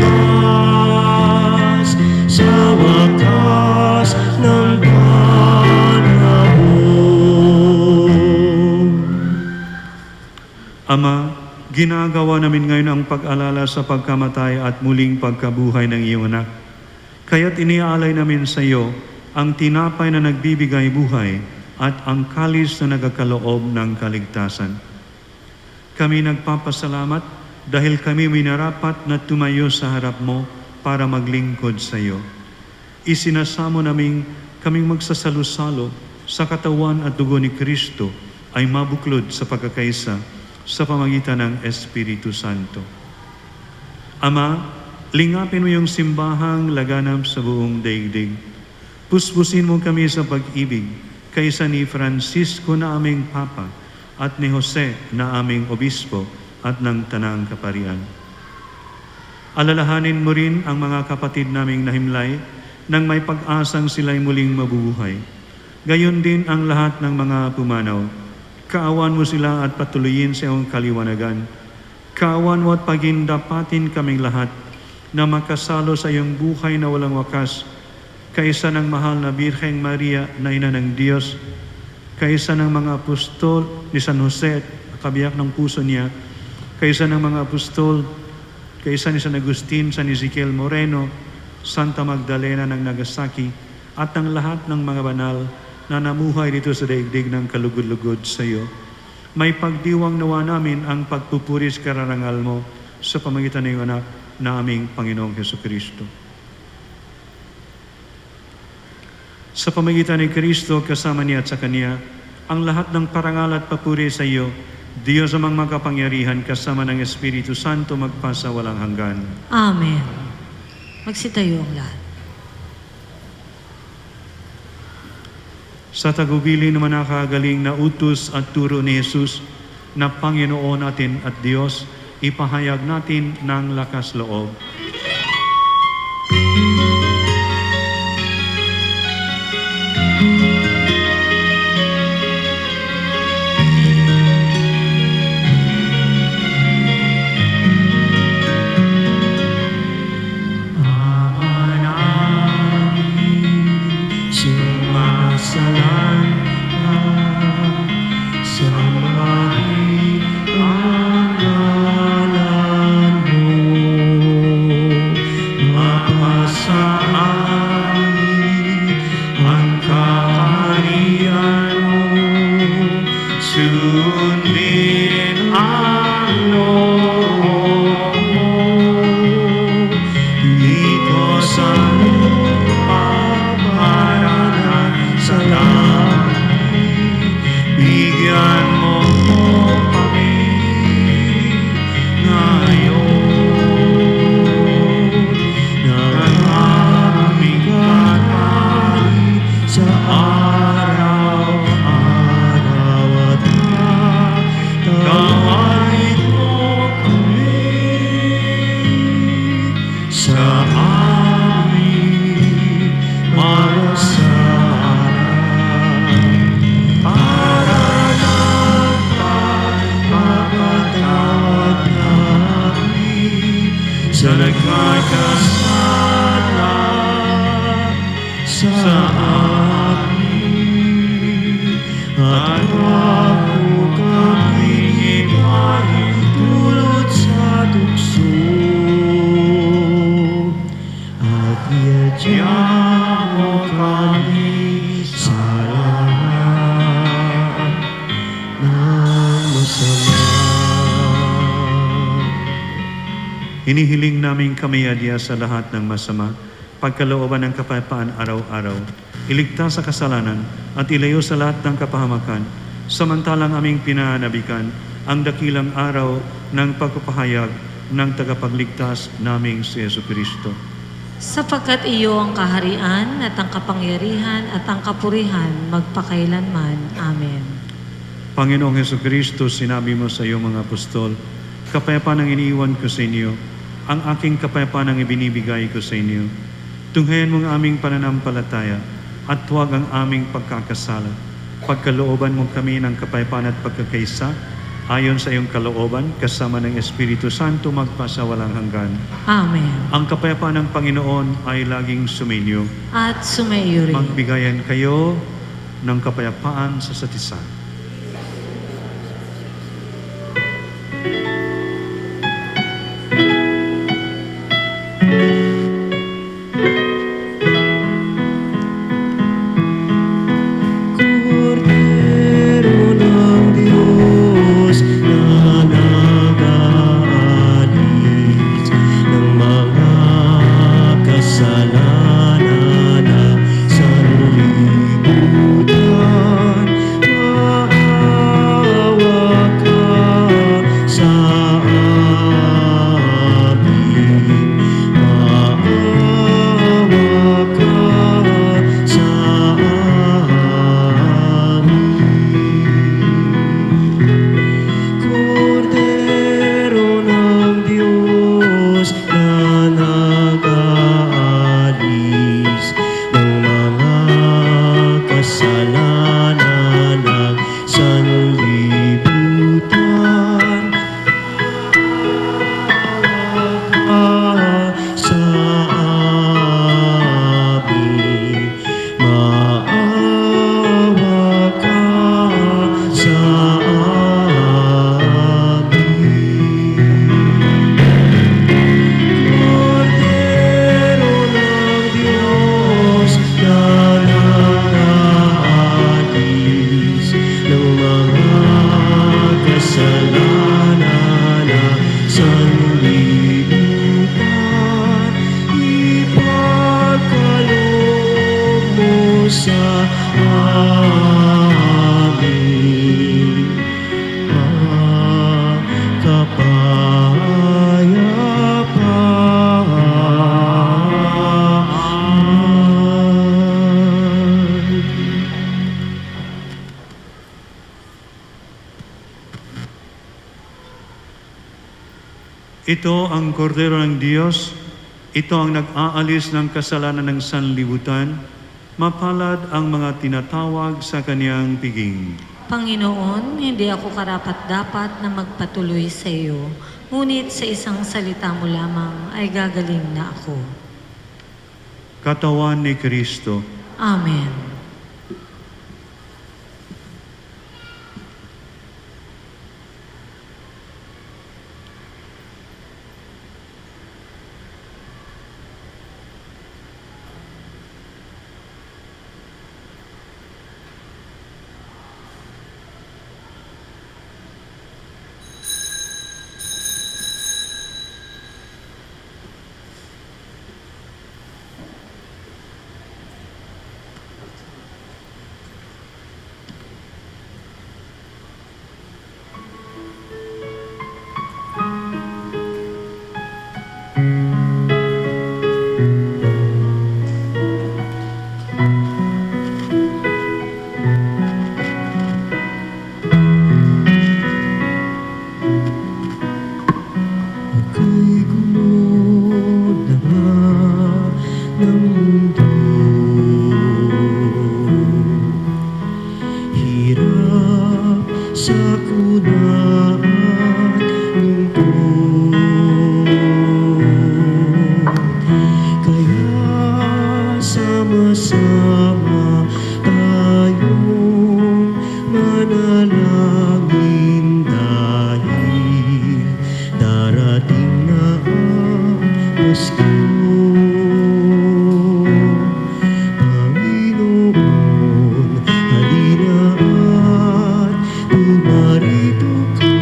sa wakas ng panahon. Ama, ginagawa namin ngayon ang pag-alala sa pagkamatay at muling pagkabuhay ng iyong anak. Kaya't iniaalay namin sa iyo ang tinapay na nagbibigay buhay at ang kalis na nagkakaloob ng kaligtasan. Kami nagpapasalamat dahil kami minarapat na tumayo sa harap mo para maglingkod sa iyo. Isinasamo namin kaming magsasalo-salo sa katawan at dugo ni Kristo ay mabuklod sa pagkakaisa sa pamagitan ng Espiritu Santo. Ama, lingapin mo yung simbahang laganap sa buong daigdig. Puspusin mo kami sa pag-ibig kaysa ni Francisco na aming Papa at ni Jose na aming Obispo at ng Tanang Kaparian. Alalahanin mo rin ang mga kapatid naming nahimlay nang may pag-asang sila'y muling mabubuhay. Gayon din ang lahat ng mga pumanaw. Kaawan mo sila at patuloyin sa iyong kaliwanagan. Kaawan mo at pagindapatin kaming lahat na makasalo sa iyong buhay na walang wakas, kaysa ng mahal na Birheng Maria na Ina ng Diyos, kaysa ng mga apostol ni San Jose at kabiyak ng puso niya, kaysa ng mga apostol, kaysa ni San Agustin, San Ezekiel Moreno, Santa Magdalena ng Nagasaki, at ang lahat ng mga banal na namuhay dito sa daigdig ng kalugod-lugod sa iyo. May pagdiwang nawa namin ang pagpupuris kararangal mo sa pamagitan ng iyong anak na aming Panginoong Hesukristo. Sa pamagitan ni Kristo, kasama niya at sa Kanya, ang lahat ng parangal at papuri sa iyo, Diyos amang makapangyarihan, kasama ng Espiritu Santo, magpasa walang hanggan. Amen. Magsitayo ang lahat. Sa tagubilin naman nakagaling na utos at turo ni Jesus na Panginoon natin at Diyos, ipahayag natin ng lakas loob. Hinihiling namin kami adya sa lahat ng masama, pagkalooban ng kapayapaan araw-araw, iligtas sa kasalanan at ilayo sa lahat ng kapahamakan, samantalang aming pinanabikan ang dakilang araw ng pagpapahayag ng tagapagligtas naming si Jesucristo. Sapagkat iyo ang kaharian at ang kapangyarihan at ang kapurihan magpakailanman. Amen. Panginoong Jesucristo, sinabi mo sa iyong mga apostol, kapayapaan ang iniiwan ko sa inyo, ang aking kapayapaan ang ibinibigay ko sa inyo. Tunghayan mo ang aming pananampalataya at huwag ang aming pagkakasala. Pagkalooban mo kami ng kapayapaan at pagkakaisa, ayon sa iyong kalooban, kasama ng Espiritu Santo magpasawalang hanggan. Amen. Ang kapayapaan ng Panginoon ay laging sumainyo. At sumaiyo rin. Magbigayan kayo ng kapayapaan sa isa't isa. Cordero ng Diyos na nag-aalis ng mga kasalanan na sanlibutan, maawa ka sa amin, maawa ka sa Cordero ng Diyos na nag-aalis ng mga kasalanan ng sanlibutan, maawa sa amin, maawa ka sa Cordero ng Diyos na nag-aalis ng mga kasalanan ng sanlibutan, ipagkaloob mo sa amin ang kapayapaan. Ito ang Kordero ng Diyos, ito ang nag-aalis ng kasalanan ng sanlibutan, mapalad ang mga tinatawag sa kaniyang piging. Panginoon, hindi ako karapat-dapat na magpatuloy sa iyo, ngunit sa isang salita mo lamang ay gagaling na ako. Katawan ni Kristo. Amen. Panginoon, halina at pumarito ka.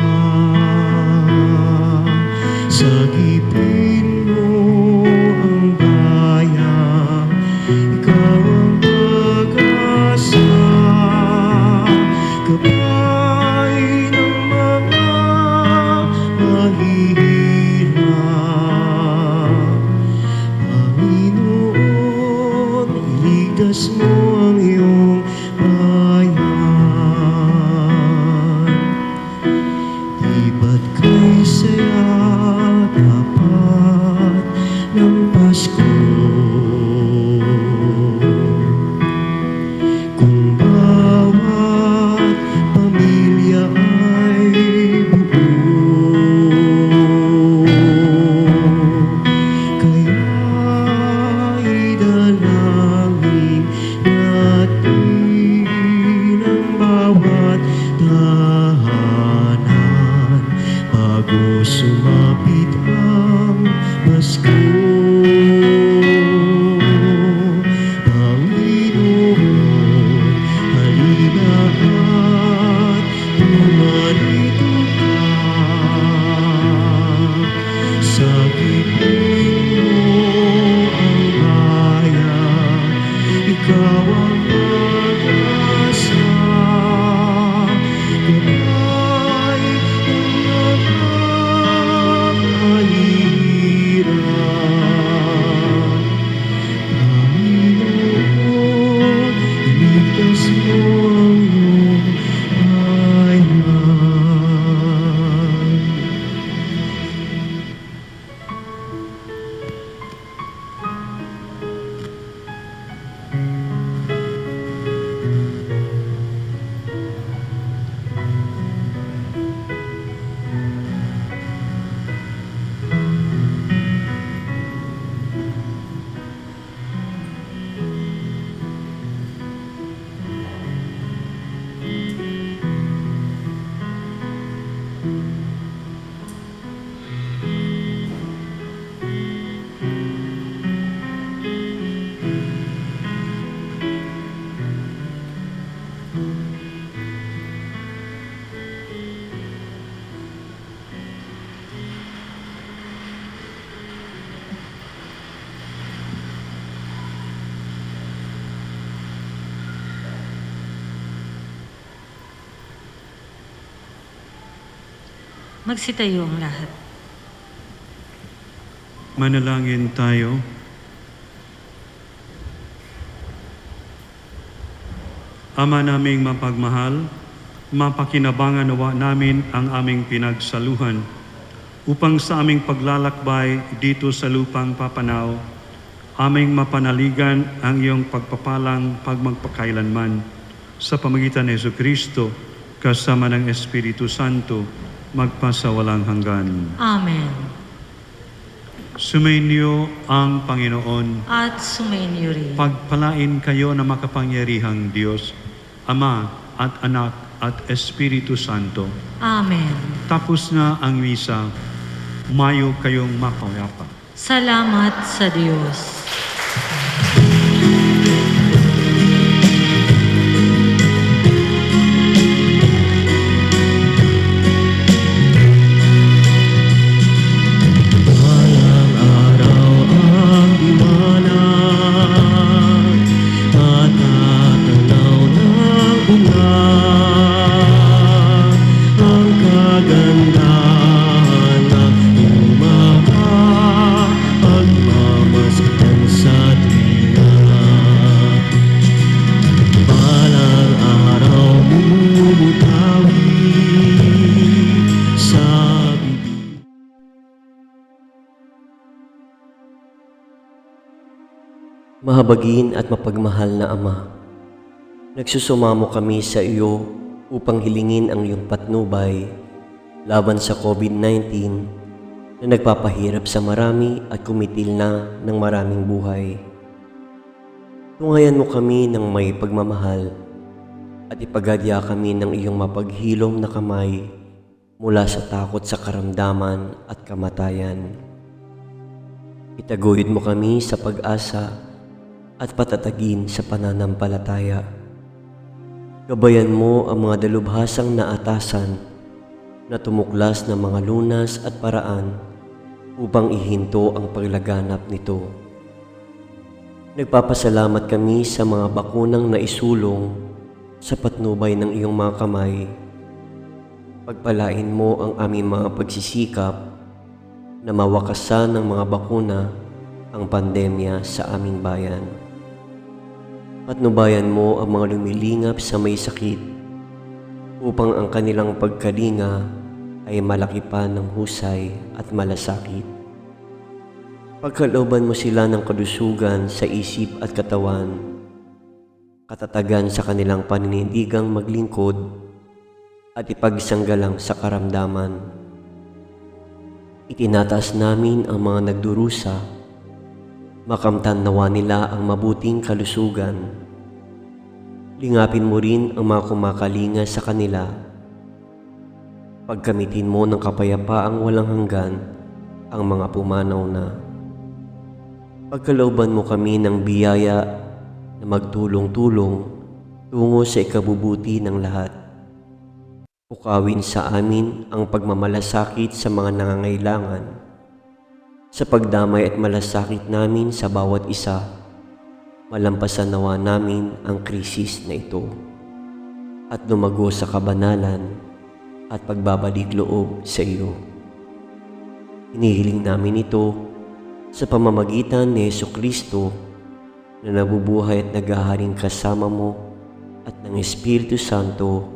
sumapit ang Pasko. Panginoon, halina at tumarito ka. Sa gipin mo ang bayan, ikaw ang pag-asa. Ganay ang nakakahirap. Panginoon, iligtas mo ang iyong bayan. Magsitayo ang lahat. Manalangin tayo. Ama naming mapagmahal, mapakinabangan nawa namin ang aming pinagsaluhan upang sa aming paglalakbay dito sa lupang Papanaw, aming mapanaligan ang iyong pagpapalang pagmagpakailanman sa pamagitan ni Jesucristo kasama ng Espiritu Santo magpasawalang hanggan. Amen. Sumainyo ang Panginoon. At sumainyo rin. Pagpalain kayo ng makapangyarihang Diyos, Ama at Anak at Espiritu Santo. Amen. Tapos na ang misa, umayo kayong mapayapa. Salamat sa Diyos. Walang araw ang liwanag at tatanaw ng bunga. Ang kagandahan ng umaga, pagmamasdan sa tuwina. Walang araw bumutawi sa bibig. Mahabagin at mapagmahal na Ama, nagsusumamo kami sa iyo upang hilingin ang iyong patnubay laban sa COVID-19 na nagpapahirap sa marami at kumitil na ng maraming buhay. Tungayan mo kami ng may pagmamahal at ipagadya kami ng iyong mapaghilom na kamay mula sa takot sa karamdaman at kamatayan. Itaguyod mo kami sa pag-asa at patatagin sa pananampalataya. Gabayan mo ang mga dalubhasang naatasan na tumuklas ng mga lunas at paraan upang ihinto ang paglaganap nito. Nagpapasalamat kami sa mga bakunang naisulong sa patnubay ng iyong mga kamay. Pagpalain mo ang aming mga pagsisikap na mawakasan ng mga bakuna ang pandemya sa aming bayan. Patnubayan mo ang mga lumilingap sa may sakit upang ang kanilang pagkalinga ay malaki pa ng husay at malasakit. Pagkalooban mo sila ng kalusugan sa isip at katawan, katatagan sa kanilang paninindigang maglingkod at ipagsanggalang sa karamdaman. Itinataas namin ang mga nagdurusa, makamtan nawa nila ang mabuting kalusugan. Lingapin mo rin ang mga kumakalinga sa kanila. Pagkamitin mo ng kapayapaang walang hanggan ang mga pumanaw na. Pagkalooban mo kami ng biyaya na magtulong-tulong tungo sa ikabubuti ng lahat. Pukawin sa amin ang pagmamalasakit sa mga nangangailangan. Sa pagdamay at malasakit namin sa bawat isa, malampasan nawa namin ang krisis na ito at lumago sa kabanalan at pagbabalik loob sa iyo. Hinihiling namin ito sa pamamagitan ni Jesucristo na nabubuhay at naghaharing kasama mo at ng Espiritu Santo,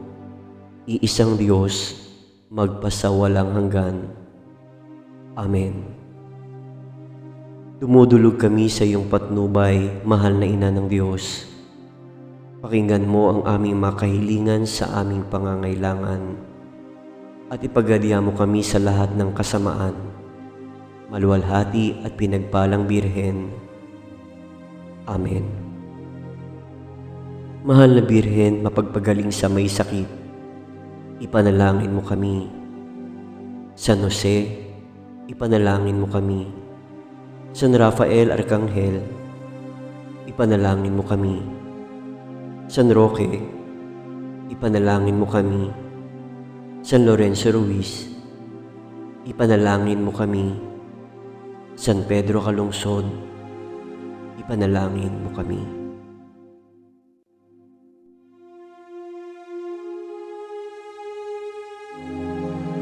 iisang Diyos, magpasawalang hanggan. Amen. Dumudulog kami sa iyong patnubay, mahal na Ina ng Diyos. Pakinggan mo ang aming makahilingan sa aming pangangailangan at ipagadya mo kami sa lahat ng kasamaan, maluwalhati at pinagpalang Birhen. Amen. Mahal na Birhen, mapagpagaling sa may sakit, ipanalangin mo kami. San Jose, ipanalangin mo kami. San Rafael Arcangel, ipanalangin mo kami. San Roque, ipanalangin mo kami. San Lorenzo Ruiz, ipanalangin mo kami. San Pedro Calungsod, ipanalangin mo kami.